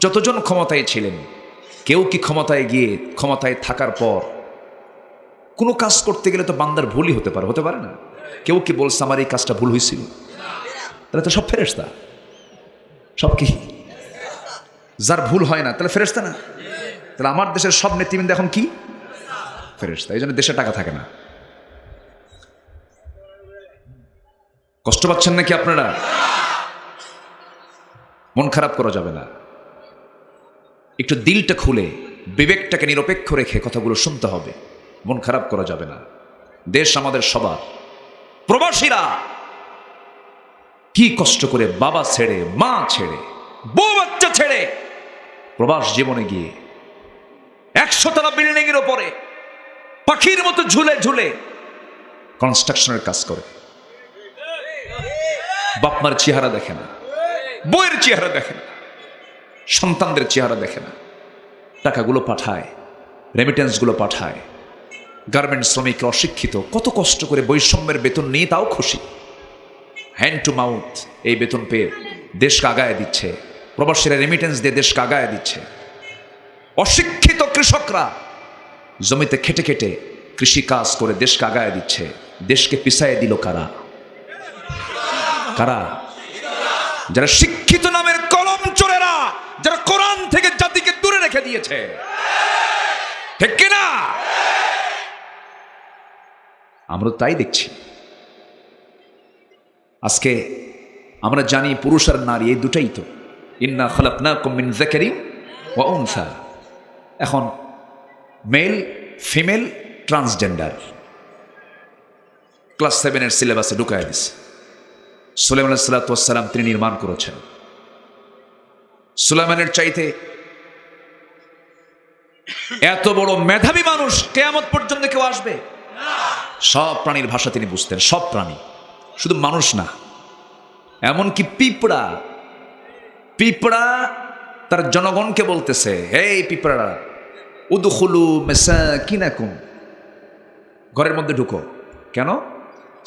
যতজন ক্ষমতায় ছিলেন, কেউ কি ক্ষমতায় গিয়ে, ক্ষমতায় থাকার পর কোনো কাজ করতে গেলে তো বান্দার ভুলই হতে পারে, হতে পারে না? কেউ কি বলছে আমার এই কাজটা ভুল হয়েছিল? তাহলে তো সব ফেরেশতা। সব কি? যার ভুল হয় না তাহলে ফেরেশতা না? তাহলে আমার দেশের সব নেতৃবৃন্দ এখন কি? ফেরেশতা। এই জন্য দেশে টাকা থাকে না। কষ্ট পাচ্ছেন নাকি আপনারা? মন খারাপ করা যাবে না, একটু দিলটা খুলে, বিবেকটাকে নিরপেক্ষ রেখে কথাগুলো শুনতে হবে। মন খারাপ করা যাবে না। দেশ আমাদের সবার। প্রবাসীরা কি কষ্ট করে বাবা ছেড়ে, মা ছেড়ে, বউ বাচ্চা ছেড়ে প্রবাস জীবনে গিয়ে 100 তলা বিল্ডিং এর উপরে পাখির মতো ঝুলে ঝুলে কনস্ট্রাকশনের কাজ করে। বাপমার চেহারা দেখে না, বইয়ের চেহারা দেখে না, সন্তানদের চেহারা দেখে না। টাকাগুলো পাঠায়, রেমিটেন্সগুলো পাঠায়, গার্মেন্টস শ্রমিক অশিক্ষিত, কত কষ্ট করে বৈষম্যের বেতন নিয়ে তাও খুশি, হ্যান্ড টু মাউথ এই বেতন পেয়ে দেশকে আগায় দিচ্ছে, প্রবাসীরা রেমিটেন্স দিয়ে দেশকে আগায় দিচ্ছে। অশিক্ষিত কৃষকরা জমিতে খেটে খেটে কৃষি কাজ করে দেশকে আগায় দিচ্ছে। দেশকে পিছায় দিল কারা? কারা? যারা শিক্ষিত নামের কলম চোরেরা, যারা কোরআন থেকে জাতিকে দূরে রেখে দিয়েছে, ঠিক কিনা? আমরা তাই দেখছি। আজকে আমরা জানি পুরুষ আর নারী এই দুটাই তো, ইন্না খালাকনাকুম মিন যাকারিন ওয়া উনসা। এখন মেল ফিমেল ট্রান্সজেন্ডার ক্লাস 7-এর সিলেবাসে ঢুকায় দিছে। সুলাইমান আলাইহিস সালাতু ওয়াস সালাম তিনি নির্মাণ করেছেন। সুলাইমানের চাইতে এত বড় মেধাবী মানুষ কিয়ামত পর্যন্ত কেউ আসবে? সব প্রাণীর ভাষা তিনি বুঝতেন, সব প্রাণী, শুধু মানুষ না। এমনকি পিঁপড়া, পিঁপড়া তার জনগণকে বলতেছে, এই পিঁপড়া উদখুলু মাসাকিনাকুম, ঘরের মধ্যে ঢুকো। কেন?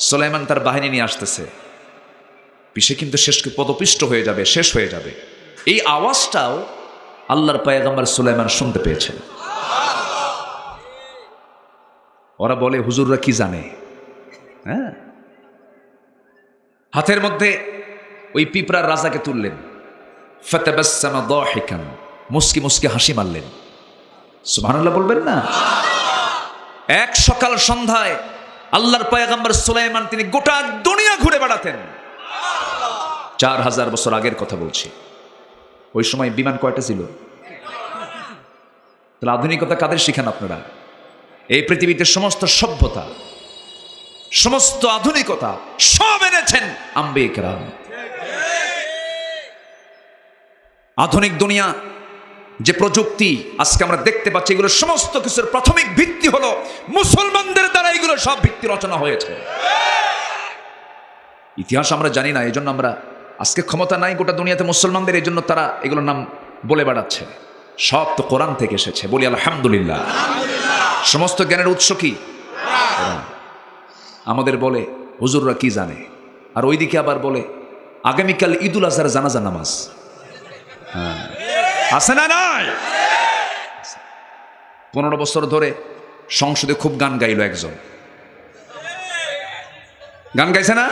সুলাইমান তার বাহিনী নিয়ে আসতেছে, পিছে কিন্তু শেষ পদপিষ্ট হয়ে যাবে, শেষ হয়ে যাবে। এই আওয়াজটাও আল্লাহর পয়গম্বর সুলাইমান শুনতে পেয়েছেন। ওরা বলে হুজুররা কি জানে? হ্যাঁ, হাতের মধ্যে ওই পিঁপড়ার রাজাকে তুললেন, ফাতাবাসসামা দাহিকান, মুস্কি মুস্কি হাসি মারলেন। সুবহানাল্লাহ বলবেন না? এক সকাল সন্ধ্যায় আল্লাহর পয়গম্বর সুলাইমান তিনি গোটা দুনিয়া ঘুরে বেড়াতেন। 4000 বছর আগের কথা বলছি। ওই সময় বিমান কয়টা ছিল? তাহলে আধুনিকতা কাদের শিখান আপনারা? এই পৃথিবীতে সমস্ত সভ্যতা, সমস্ত আধুনিকতা সব এনেছেন আম্বিয়া কেরাম। আধুনিক দুনিয়া যে প্রযুক্তি আজকে আমরা দেখতে পাচ্ছি, এগুলো সমস্ত কিছুর প্রাথমিক ভিত্তি হলো মুসলমানদের দ্বারা এগুলো সব ভিত্তি রচনা হয়েছে। ইতিহাস আমরা জানি না, এই জন্য আমরা আজকে ক্ষমতা নাই গোটা দুনিয়াতে মুসলমানদের, এই জন্য তারা এগুলোর নাম বলে বেড়াচ্ছে। সব তো কোরআন থেকে এসেছে, বলি আলহামদুলিল্লাহ। সমস্ত জ্ঞানের উৎস কি? আমাদের বলে হুজুররা কি জানে, আর ওইদিকে আবার বলে আগামীকাল ঈদুল আজহার জানাজা নামাজ। হ্যাঁ, আছে না নাই? 15 বছর ধরে সংসদে খুব গান গাইল একজন, গান গাইছে না?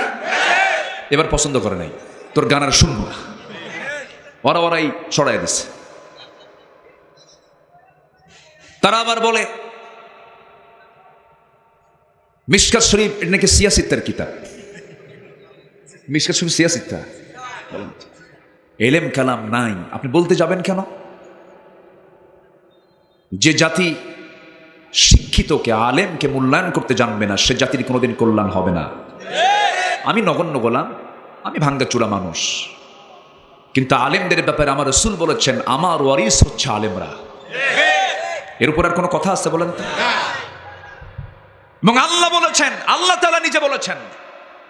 এবার পছন্দ করে নাই, তোর গান আর শুনবো না, ওরাই ছড়াই দিচ্ছে। তারা আবার বলে মিশকাত শরীফ এটা নাকি সিয়াসিত্তার কিতাব। মিশকাত শরীফ সিয়াসিত্তা, এলেম কালাম নাই, আপনি বলতে যাবেন কেন? যে জাতি শিক্ষিতকে আলেমকে মূল্যায়ন করতে জানবে না, সে জাতির কোনোদিন কল্যাণ হবে না। আমি নগণ্য গোলাম, আমি ভাঙ্গাচুরা মানুষ, কিন্তু আলেমদের ব্যাপারে আমার রাসূল বলেছেন আমার ওয়ারিস হচ্ছে আলেমরা। এর উপর আর কোনো কথা আছে বলেন তো? এবং আল্লাহ বলেছেন, আল্লাহ তাআলা নিজে বলেছেন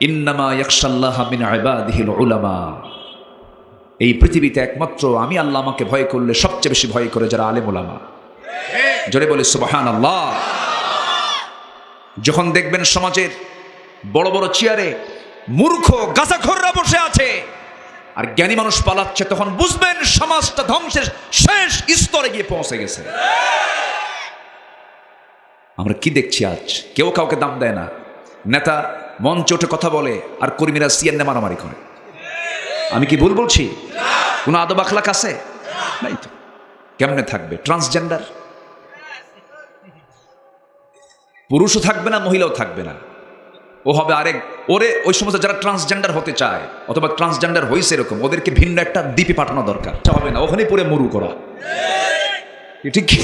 ইন্নামা ইয়াখশাল্লাহা মিন ইবাদিহিল উলামা। এই পৃথিবীতে একমাত্র আমি আল্লাহ আমাকে ভয় করলে সবচেয়ে বেশি ভয় করে যারা আলেম উলামা। জোরে বলে সুবহানাল্লাহ। যখন দেখবেন সমাজের বড় বড় চেয়ারে মূর্খ গাঁজাখোররা বসে আছে আর জ্ঞানী মানুষ পালাচ্ছে, তখন বুঝবেন সমাজটা ধ্বংসের শেষ স্তরে গিয়ে পৌঁছে গেছে। আমরা কি দেখছি আজ? কেউ কাউকে দাম দেয় না। নেতা মঞ্চে উঠে কথা বলে আর কর্মীরা সিএনএ মারামারি করে। আমি কি ভুল বলছি? কোনো আদব আখলাক আছে? নাই তো। কেমনে থাকবে? ট্রান্সজেন্ডার পুরুষও থাকবে না, মহিলাও থাকবে না, ও হবে আরেক। ওরে ওই সমস্ত যারা ট্রান্সজেন্ডার হতে চায় অথবা ট্রান্সজেন্ডার হয়েছে এরকম, ওদেরকে ভিন্ন একটা দ্বীপে পাঠানো দরকার। হবে না, ওখানে পড়ে মরু করা, ঠিক কি?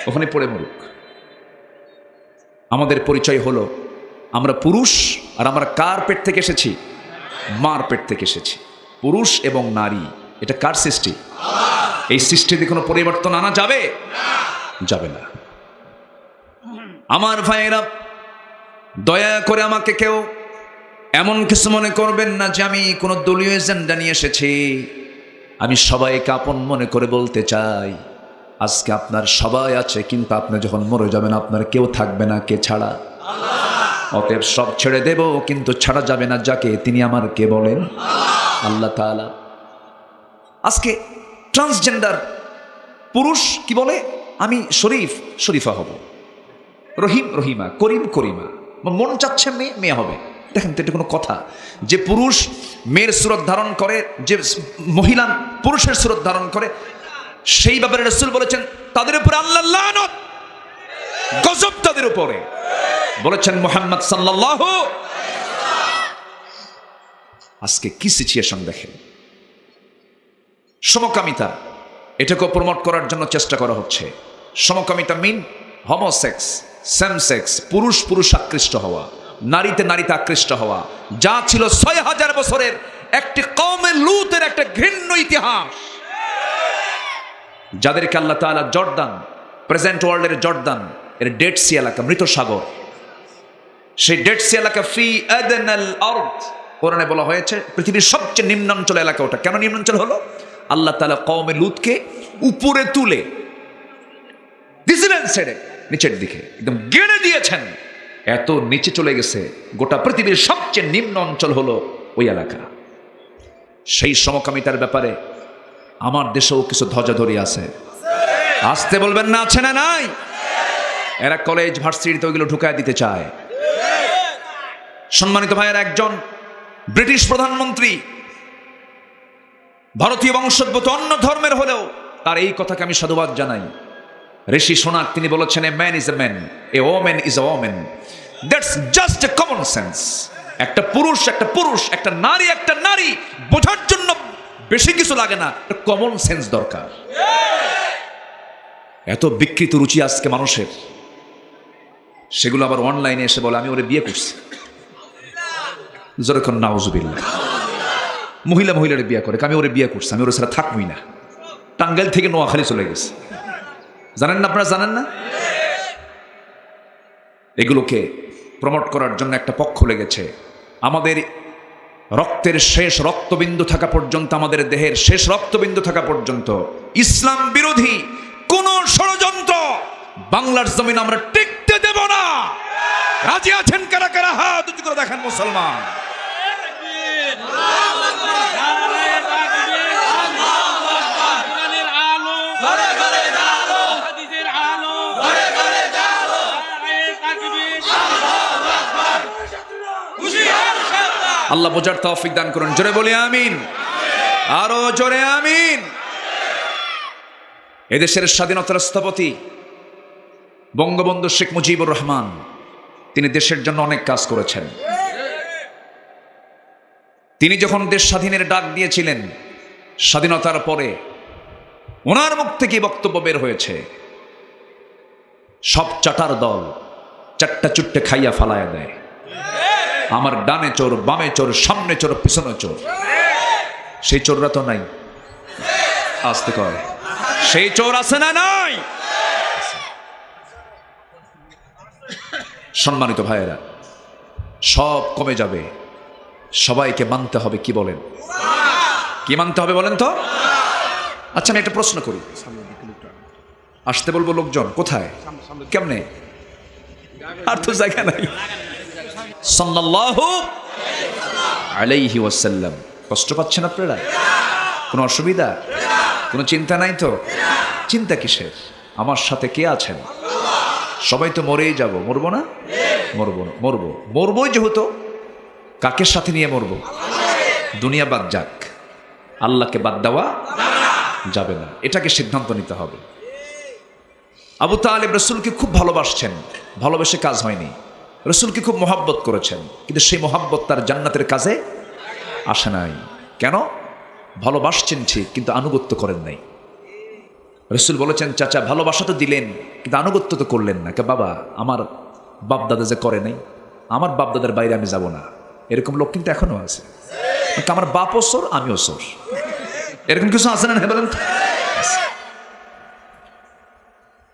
ওখানে পড়ে মরুক। আমাদের পরিচয় হলো আমরা পুরুষ, আর আমরা কার পেট থেকে এসেছি? মার পেট থেকে এসেছি। পুরুষ এবং নারী, এটা কার সৃষ্টি? এই সৃষ্টিতে কোনো পরিবর্তন আনা যাবে? যাবে না। আমার ভাইয়েরা, দয়া করে আমাকে কেউ এমন কিছু মনে করবেন না যে আমি কোনো দলীয় এজেন্ডা নিয়ে এসেছি। আমি সবাইকে আপন মনে করে বলতে চাই, আজকে আপনার সবাই আছে, কিন্তু আপনি যখন মরে যাবেন আপনার কেউ থাকবে না, কে ছাড়া? অতএব সব ছেড়ে দেব, কিন্তু ছাড়া যাবে না যাকে, তিনি আমার কে বলেন? আল্লাহ তাআলা। আজকে ট্রান্সজেন্ডার পুরুষ কি বলে? আমি শরীফ শরীফা হব, রহিম রহিমা, করিম করিমা। মন চাচ্ছে মেয়ে মেয়ে হবে। দেখেন তো এটা কোনো কথা? যে পুরুষ মেয়ের সুরত ধারণ করে, যে মহিলা পুরুষের সুরত ধারণ করে, সেই ব্যাপারে রাসূল বলেছেন তাদের উপরে আল্লাহর লানত, গজব তাদের উপরে, বলেছেন মুহাম্মদ সাল্লাল্লাহু। আজকে কি সিচুয়েশন দেখেন। সমকামিতা, এটাকে প্রমোট করার জন্য চেষ্টা করা হচ্ছে। সমকামিতা মিন হোমোসেক্স, সেম সেক্স, পুরুষ পুরুষ আকৃষ্ট হওয়া, নারীতে নারীতে আকৃষ্ট হওয়া, যা ছিল ৬০০০ বছরের একটি কওমে লূতের একটা ঘৃণ্য ইতিহাস, যাদেরকে আল্লাহ তাআলা জর্দান, প্রেজেন্ট ওয়ার্ল্ডের জর্দান এর ডেড সি এলাকা, মৃত সাগর, সেই ডেড সি এলাকা ফি আদনাল আরদ, কোরআনে বলা হয়েছে পৃথিবীর সবচেয়ে নিম্নাঞ্চল এলাকা ওটা। কেন নিম্নাঞ্চল হলো? আল্লাহ তাআলা কওমে লূতকে উপরে তুলে দিয়েছিলেন, ছেড়ে নিচের দিকে একদম গেড়ে দিয়েছেন, এত নিচে চলে গেছে, গোটা পৃথিবীর সবচেয়ে নিম্ন অঞ্চল হলো ওই এলাকা। সেই সমকামিতার ব্যাপারে আমার দেশেও কিছু ধ্বজাধরি আছে। আসতে বলবেন না, আছে না নাই? এরা কলেজ ভার্সিটিতে ওইগুলো ঢুকায় দিতে চায়। সম্মানিত ভাইয়ের, একজন ব্রিটিশ প্রধানমন্ত্রী ভারতীয় বংশোদ্ভূত, অন্য ধর্মের হলেও তার এই কথাকে আমি সাধুবাদ জানাই। ঋষি সোনাক তিনি বলেছেন, a man is a man, a woman is a woman, that's just a common sense. একটা পুরুষ একটা পুরুষ, একটা নারী একটা নারী, বোঝার জন্য বেশি কিছু লাগে না, কমন সেন্স দরকার। এত বিকৃত রুচি আজকে মানুষের, সেগুলো আবার অনলাইনে এসে বলে আমি ওরে বিয়ে করছি। যেরকম নাউজুবিল্লাহ, মহিলা মহিলারে বিয়ে করে, আমি ওরে বিয়ে করছি, আমি ওরে ছাড়া থাকবই না। টাঙ্গাইল থেকে নোয়াখালী চলে গেছে, জানেন না? আপনারা জানেন না? এগুলোকে প্রমোট করার জন্য একটা পক্ষ লেগেছে। আমাদের রক্তের শেষ রক্তবিন্দু থাকা পর্যন্ত, আমাদের দেহের শেষ রক্তবিন্দু থাকা পর্যন্ত ইসলাম বিরোধী কোন ষড়যন্ত্র বাংলার জমিন আমরা টিকতে দেব না। রাজি আছেন কারা কারা? হাত উঁচু করে দেখেন মুসলমান। আল্লাহ বোঝার তৌফিক দান করুন। জোরে বলি আমিন, আরো জোরে আমিন। এদেশের স্বাধীনতার স্থপতি বঙ্গবন্ধু শেখ মুজিবুর রহমান, তিনি দেশের জন্য অনেক কাজ করেছেন। তিনি যখন দেশ স্বাধীনের ডাক দিয়েছিলেন, স্বাধীনতার পরে ওনার মুখ থেকে বক্তব্য বের হয়েছে, সব চাটার দল চারটা চুট্টে খাইয়া ফালায়া দেয়, আমার ডানে চোর, বামে চোর, সামনে চোর, পিছনে চোর। সেই চোররা তো নাই, আসতে কয়, সেই চোর আছে না নাই? সম্মানিত ভাইয়েরা, সব কমে যাবে, সবাইকে মানতে হবে। কি বলেন? কি মানতে হবে বলেন তো? আচ্ছা, আমি একটা প্রশ্ন করি। আসতে বলবো লোকজন, কোথায় কেমনে? আর তো জায়গা নাই। সাল্লাল্লাহু আলাইহি ওয়াসাল্লাম। কষ্ট পাচ্ছেন আপনারা? কোনো অসুবিধা, কোনো চিন্তা নাই তো? চিন্তা কিসের? আমার সাথে কে আছেন? সবাই তো মরেই যাব, মরবো না? মরবো না, মরবো, মরবোই যেহেতু। কাকে সাথে নিয়ে মরবো? দুনিয়া বাদ যাক, আল্লাহকে বাদ দেওয়া যাবে না, এটাকে সিদ্ধান্ত নিতে হবে। আবু তালেব রসুলকে খুব ভালোবাসছেন, ভালোবেসে কাজ হয়নি। রসুলকে খুব মহাব্বত করেছেন, কিন্তু সেই মহাব্বত তার জান্নাতের কাজে আসে নাই। কেন? ভালোবাসছেন ঠিক, কিন্তু আনুগত্য করেন নাই। রসুল বলেছেন, চাচা ভালোবাসা তো দিলেন, কিন্তু আনুগত্য তো করলেন না। বাবা, আমার বাপদাদা যে করে নাই, আমার বাপদাদার বাইরে আমি যাব না, এরকম লোক কিন্তু এখনো আছে। আমার বাপও সোর, আমিও সোর, এরকম কিছু আছে না? বলেন,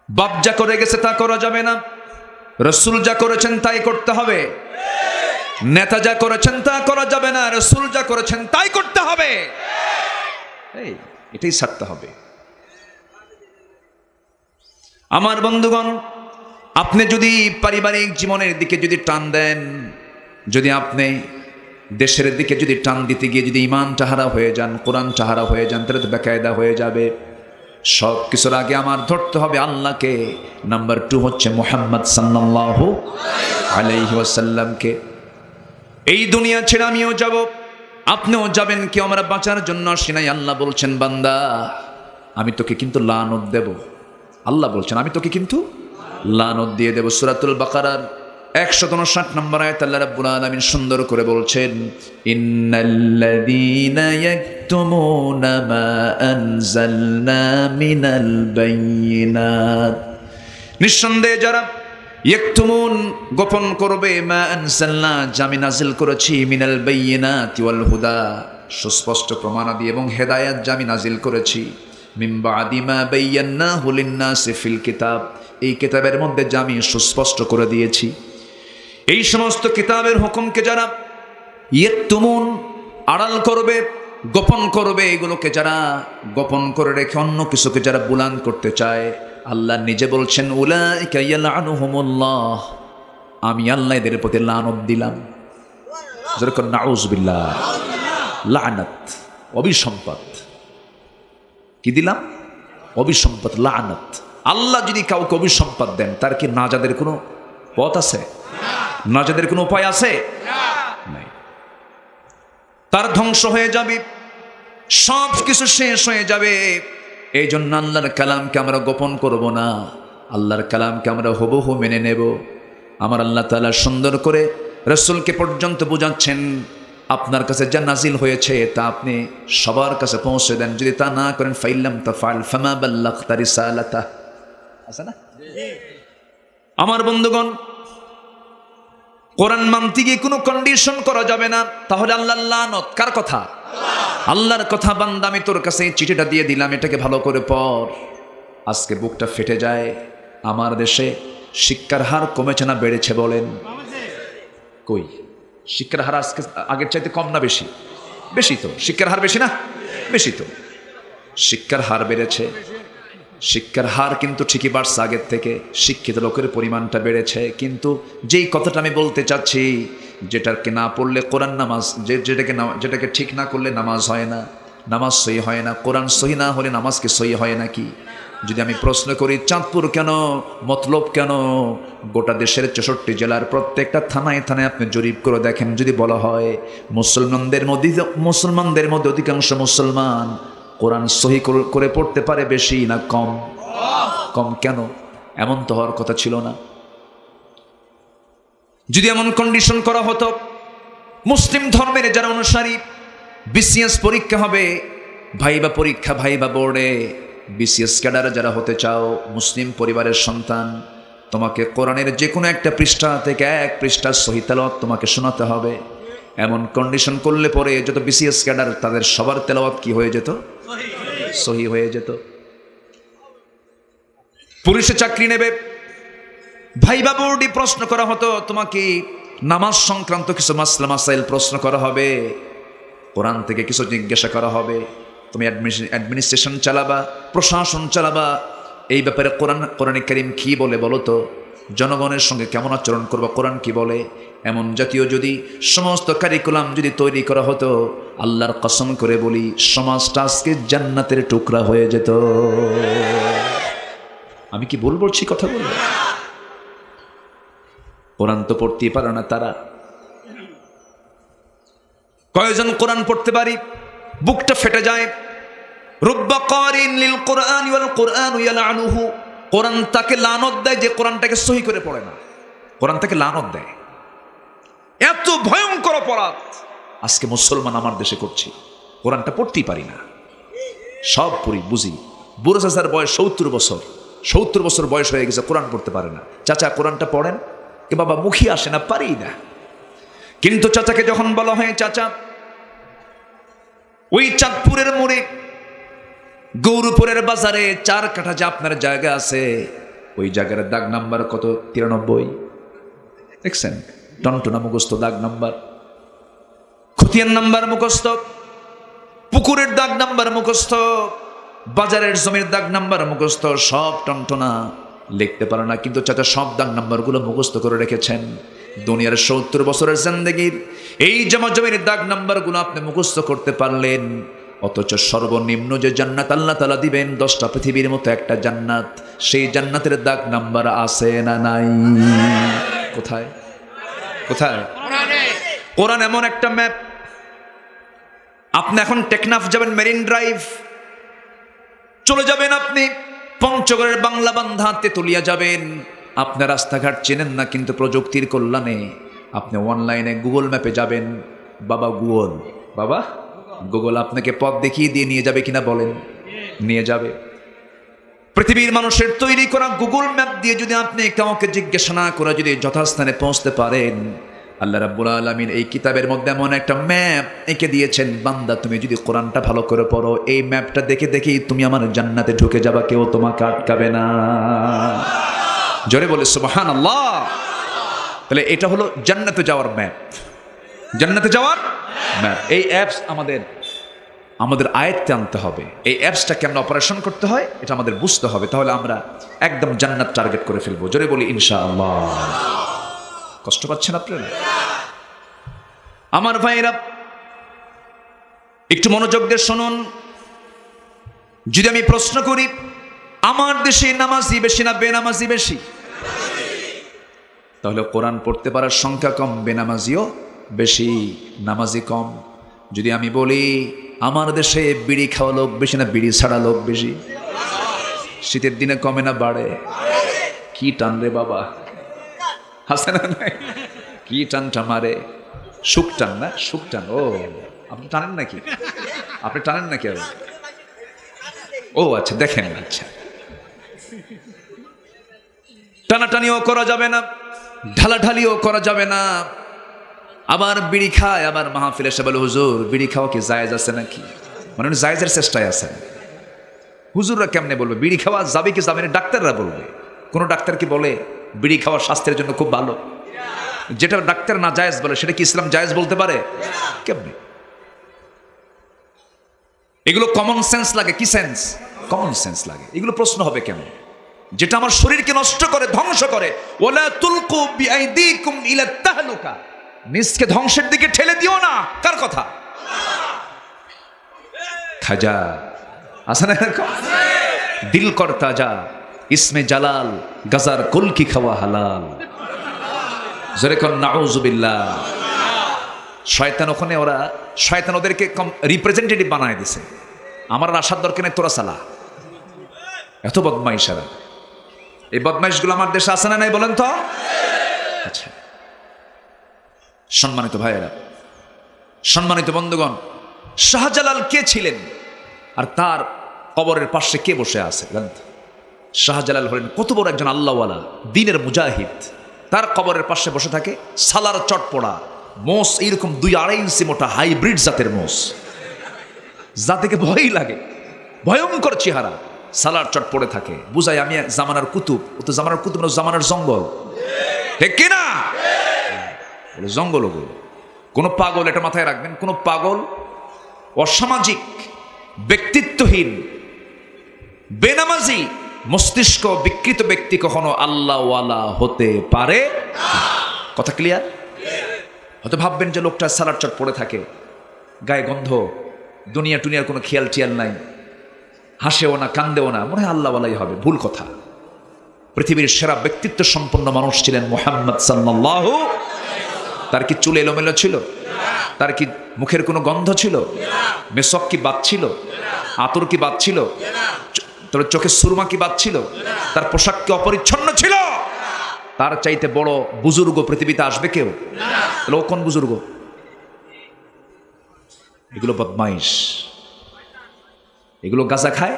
বাপ যা করে গেছে তা করা যাবে না, রসুল যা করেছেন তাই করতে হবে। নেতা যা করেছেন তা করা যাবে না, রসুল যা করেছেন তাই করতে হবে। এটাই ছাড়তে হবে। আমার বন্ধুগণ, আপনি যদি পারিবারিক জীবনের দিকে যদি টান দেন, যদি আপনি দেশের দিকে যদি টান দিতে গিয়ে যদি ইমান চাহারা হয়ে যান, কোরআন চাহারা হয়ে যান, তাহলে তো বেকায়দা হয়ে যাবে। সব কিছুর আগে আমার ধরতে হবে আল্লাহকে, নাম্বার 2 হচ্ছে মুহাম্মদ সাল্লাল্লাহু আলাইহি ওয়াসাল্লামকে। এই দুনিয়া ছেড়ে আমিও যাব, আপনিও যাবেন, কেউ আমরা বাঁচার জন্য আসি নাই। আল্লাহ বলছেন, বান্দা আমি তোকে কিন্তু লানত দেব। আল্লাহ বলছেন আমি তোকে কিন্তু লানত দিয়ে দেব। সূরাতুল বাকারার 159 নম্বর আয়াত আল্লাহ রাব্বুল আলামিন সুন্দর করে বলছেন, ইন্নাল্লাযীনা ইয়াকতুমুনা মা আনজালনা মিনাল বায়িনাত, নিঃসন্দেহে যারা ইয়াকতুমুন গোপন করবে, মা আনজালনা জামি নাজিল করেছি, মিনাল বায়িনাতি ওয়াল হুদা সুস্পষ্ট প্রমাণাদি এবং হেদায়েত জামি নাজিল করেছি, মিন বাদি মা বায়্যানাহু লিন-নাসি ফিল কিতাব, এই কিতাবের মধ্যে জামি সুস্পষ্ট করে দিয়েছি। এই সমস্ত কিতাবের হুকুমকে যারা ইয়াকতুমুন আড়াল করবে, গোপন করবে, এগুলোকে যারা গোপন করে রেখে অন্য কিছুকে যারা বুলান করতে চায়, আল্লাহ নিজে বলছেন, উলাইকা ইয়ালআনুহুমুল্লাহ, আমি আল্লাহ এদের প্রতি লানত দিলাম। যেরকম নাউযুবিল্লাহ, লানত অভিসম্পদ, কি দিলাম? অভিসম্পদ, লানত। আল্লাহ যদি কাউকে অভিসম্পদ দেন, তার কি নাজাদের কোনো পথ আছে? নাজাদের কোনো উপায় আছে? নাই। তার ধ্বংস হয়ে যাবে, সব কিছু শেষ হয়ে যাবে। এই জন্য আল্লাহর কালামকে আমরা গোপন করব না, আল্লাহর কালামকে আমরা হুবহু মেনে নেব। আমার আল্লাহ তাআলা সুন্দর করে রাসূলকে পর্যন্ত বোঝাচ্ছেন, আপনার কাছে যা নাজিল হয়েছে তা আপনি সবার কাছে পৌঁছে দেন। যদি তা না করেন, ফাইল্লাম তাফআল ফামা বাল্লাগতা রিসালাতা, আছে না? আমার বন্ধুগণ, কোরআন মানতে গিয়ে কোনো কন্ডিশন করা যাবে না, তাহলে আল্লাহর লানত। কার কথা? আল্লাহর কথা। বান্দা আমি তোর কাছে চিঠিটা দিয়ে দিলাম, এটাকে ভালো করে পড়। আজকে বুকটা ফেটে যায়। আমার দেশে শিক্ষার হার কমেছে না বেড়েছে বলেন? কই শিক্ষার হার আজকে আগের চাইতে কম না বেশি? বেশি তো। শিক্ষার হার বেশি না? বেশি তো। শিক্ষার হার বেড়েছে, শিক্ষার হার কিন্তু ঠিকই বাড়ছে আগের থেকে, শিক্ষিত লোকের পরিমাণটা বেড়েছে। কিন্তু যেই কথাটা আমি বলতে চাচ্ছি, যেটাকে না পড়লে কোরআন নামাজ, যেটাকে ঠিক না করলে নামাজ হয় না, নামাজ সহি হয় না, কোরআন সহি না হলে নামাজ কি সহি হয় নাকি? যদি আমি প্রশ্ন করি, চাঁদপুর কেন, মতলব কেন, গোটা দেশের 64 জেলার প্রত্যেকটা থানায় থানায় আপনি জরিপ করে দেখেন, যদি বলা হয় মুসলমানদের মধ্যে অধিকাংশ মুসলমান কোরআন সহি করে পড়তে পারে বেশি না কম? কম। কেন? এমন তো হওয়ার কথা ছিল না। যদি এমন কন্ডিশন করা হতো, মুসলিম ধর্মের যারা অনুসারী, বিসিএস পরীক্ষা হবে, ভাইবা পরীক্ষা, ভাইবা বোর্ডে বিসিএস ক্যাডার যারা হতে চাও, মুসলিম পরিবারের সন্তান, তোমাকে কোরআনের যে কোনো একটা পৃষ্ঠা থেকে 1 পৃষ্ঠা সহি তেলাওয়াত তোমাকে শোনাতে হবে। এমন কন্ডিশন করলে পরে যত বিসিএস ক্যাডার, তাদের সবার তেলাওয়াত কি হয়ে যেত? সহি হয়ে যেত। পুলিশে চাকরি নেবে, ভাইবা বোর্ডে প্রশ্ন করা হতো, তোমাকে নামাজ সংক্রান্ত কিছু মাসলা মাসাইল প্রশ্ন করা হবে, কোরআন থেকে কিছু জিজ্ঞাসা করা হবে, তুমি অ্যাডমিনিস্ট্রেশন চালাবা, প্রশাসন চালাবা, এই ব্যাপারে কোরআন কারীম কি বলে বলো তো, জনগণের সঙ্গে কেমন আচরণ করবা, কোরআন কি বলে, এমন জাতীয় যদি সমস্ত কারিকুলাম যদি তৈরি করা হতো, আল্লাহর কসম করে বলি, সমাজটা আজকে জান্নাতের টুকরা হয়ে যেত। আমি কি ভুল বলছি? কথা বলবো। কোরআন তো পড়তেই পারে না তারা। কয়জন কোরআন পড়তে পারি? বুকটা ফেটে যায়। রুব্বা কারিন লিল কোরআন ওয়াল কোরআন ইয়ালআনুহু, কোরআন তাকে লানত দেয় যে কোরআনটাকে সহি করে পড়ে না। কোরআন তাকে লানত দেয়। এত ভয়ঙ্কর অপরাধ আজকে মুসলমান আমার দেশে করছি, কোরআনটা পড়তেই পারি না। সব পড়ি, বুঝি। বুড়ো চাচার বয়স 70 বছর বয়স হয়ে গেছে, কোরআন পড়তে পারে না। চাচা কোরআনটা পড়েন, কে বাবা মুখী আসে না, পারি না। কিন্তু চাচাকে যখন বলা হয়, চাচা ওই চাঁদপুরের মোড়ে গৌরপুরের বাজারে 4 কাঠা যে আপনার জায়গা আছে, ওই জায়গার দাগ নাম্বার কত? 93। দেখছেন? টনটনা মুখস্থ দাগ নাম্বার, খতিয়ান নাম্বার মুখস্থ, পুকুরের দাগ নাম্বার মুখস্থ, বাজারের জমির দাগ নাম্বার মুখস্থ, সব টনটনা। লিখতে পারে না, কিন্তু চাচা সব দাগ নাম্বারগুলো মুখস্থ করে রেখেছেন। দুনিয়ার 70 বছরের জিন্দেগির এই জমাজমির দাগ নাম্বারগুলো আপনি মুখস্থ করতে পারলেন, অথচ সর্বনিম্ন যে জান্নাত আল্লাহ তাআলা দিবেন 10টা পৃথিবীর মতো একটা জান্নাত, সেই জান্নাতের দাগ নাম্বার আছে না নাই? কোথায় কোথায়? কোরআন এমন একটা ম্যাপ। আপনি এখন টেকনাফ যাবেন, মেরিন ড্রাইভ চলে যাবেন, আপনি পঞ্চগড়ের বাংলা বান্ধা তেতুলিয়া যাবেন, আপনার রাস্তাঘাট চেনেন না, কিন্তু প্রযুক্তির কল্যাণে আপনি অনলাইনে গুগল ম্যাপে যাবেন, বাবা গুগল আপনাকে পথ দেখিয়ে দিয়ে নিয়ে যাবে কিনা বলেন? নিয়ে যাবে। পৃথিবীর মানুষের তৈরি করা গুগল ম্যাপ দিয়ে যদি আপনি কাউকে জিজ্ঞাসা না করে যদি যথাস্থানে পৌঁছতে পারেন, আল্লাহ রাব্বুল আলামিন এই কিতাবের মধ্যে এমন একটা ম্যাপ এঁকে দিয়েছেন, বান্দা তুমি যদি কোরআনটা ভালো করে পড়ো, এই ম্যাপটা দেখে দেখেই তুমি আমার জান্নাতে ঢুকে যাবা, কেউ তোমাকে আটকাবে না। জোরে বলে সুবহানাল্লাহ। তাহলে এটা হলো জান্নাতে যাওয়ার ম্যাপ, জান্নাতে যাওয়ার ম্যাপ। এই অ্যাপস আমাদের আয়ত্তে আনতে হবে। এই অ্যাপসটা কেমন অপারেশন করতে হয় এটা আমাদের বুঝতে হবে, তাহলে আমরা একদম জান্নাত টার্গেট করে ফেলবো। জোরে বলি ইনশাআল্লাহ। কষ্ট পাচ্ছেন আপনারা? আমার ভাইরা একটু মনোযোগ দিয়ে শুনুন। যদি আমি প্রশ্ন করি, আমার দেশে নামাজি বেশি না বেনামাজি বেশি? তাহলে কোরআন পড়তে পারার সংখ্যা কম, বেনামাজিও বেশি, নামাজি কম। যদি আমি বলি আমার দেশে বিড়ি খাওয়া লোক বেশি না বিড়ি ছাড়া লোক বেশি? শীতের দিনে কমে না বাড়ে? কি টান রে বাবা, হাসে না নাই? কি টানটা মারে, সুখ টান না, সুখ টান। ও আপনি টানেন নাকি? আপনি টানেন নাকি? ও আচ্ছা, দেখেন। আচ্ছা, টানাটানিও করা যাবে না, ঢালাঢালিও করা যাবে না। আবার বিড়ি খায়, আবার মাহফিলে এসে বলে হুজুর বিড়ি খাওয়া কি জায়েজ আছে নাকি? মানে উনি জায়েজের চেষ্টায় আছেন। হুজুররা কেমনে বলবে বিড়ি খাওয়া যাবে কি যাবে না? ডাক্তাররা বলবে। কোনো ডাক্তার কি বলে বিড়ি খাওয়া স্বাস্থ্যের জন্য খুব ভালো? যেটা ডাক্তার না জায়েজ বলে সেটা কি ইসলাম জায়েজ বলতে পারে? কেমনে? এগুলো কমন সেন্স লাগে। কি সেন্স? কমন সেন্স লাগে। এগুলো প্রশ্ন হবে কেন? যেটা আমার শরীরকে নষ্ট করে, ধ্বংস করে। ওয়ালা তুলকু বিআইদিকুম ইলা তাহলুকা, নিজকে ধ্বংসের দিকে ঠেলে দিও না। কার কথা? খাজা আছে না এরকম? দিল কর তাজা, ইসমে জালাল, গাজার কলকি খাওয়া হালাল। জোরে কোন নাউজুবিল্লাহ। শয়তান ওখানে, শয়তান ওদেরকে রিপ্রেজেন্টেটিভ বানায় দিছে। আমার আসার দরকার নেই, তোরা সালা। এত বদমাইশারা। এই বদমাইশগুলো আমার দেশে আছে না নাই বলেন তো? আচ্ছা, সম্মানিত ভাইয়েরা, সম্মানিত বন্ধুগণ, শাহজালাল কে ছিলেন আর তার কবরের পাশে কে বসে আছে? শাহজালাল হলেন কত বড় একজন আল্লাহওয়ালা, দ্বীনের মুজাহিদ। তার কবরের পাশে বসে থাকে সালার চটপড়া মোষ, এইরকম 2-2.5 ইঞ্চি মোটা হাইব্রিড জাতের মোষ, যা থেকে ভয়ই লাগে, ভয়ঙ্কর চেহারা। সালার চট পড়ে থাকে, বুঝাই আমি জামানার কুতুব। ও তো জামানার কুতুব না, জামানার জঙ্গল, ঠিক কিনা? জঙ্গল ওগুলো। কোনো পাগল, এটা মাথায় রাখবেন, কোনো পাগল, অসামাজিক, ব্যক্তিত্বহীন, বেনামাজি, মস্তিষ্ক বিকৃত ব্যক্তি কখনো আল্লাহওয়ালা হতে পারে? কথা ক্লিয়ার? হয়তো ভাববেন যে লোকটা সালার চট পড়ে থাকে, গায়ে গন্ধ, দুনিয়া টুনিয়ার কোনো খেয়াল টিয়াল নাই, হাসেও না কান্দেও না, মনে হয় আল্লাহওয়ালাই হবে। ভুল কথা। পৃথিবীর সেরা ব্যক্তিত্ব সম্পন্ন মানুষ ছিলেন মুহাম্মদ সাল্লাল্লাহু। তার কি চুল এলোমেলো ছিল? তার কি মুখের কোনো গন্ধ ছিল? মেসক কি বাদ ছিল? আতর কি বাদ ছিল? তোর চোখের সুরমা কি বাদ ছিল? তার পোশাক কি অপরিচ্ছন্ন ছিল? তার চাইতে বড় বুজুর্গ পৃথিবীতে আসবে কেউ? তাহলে ও কোন বুজুর্গ? এগুলো বদমাইশ, এগুলো গাঁজা খায়,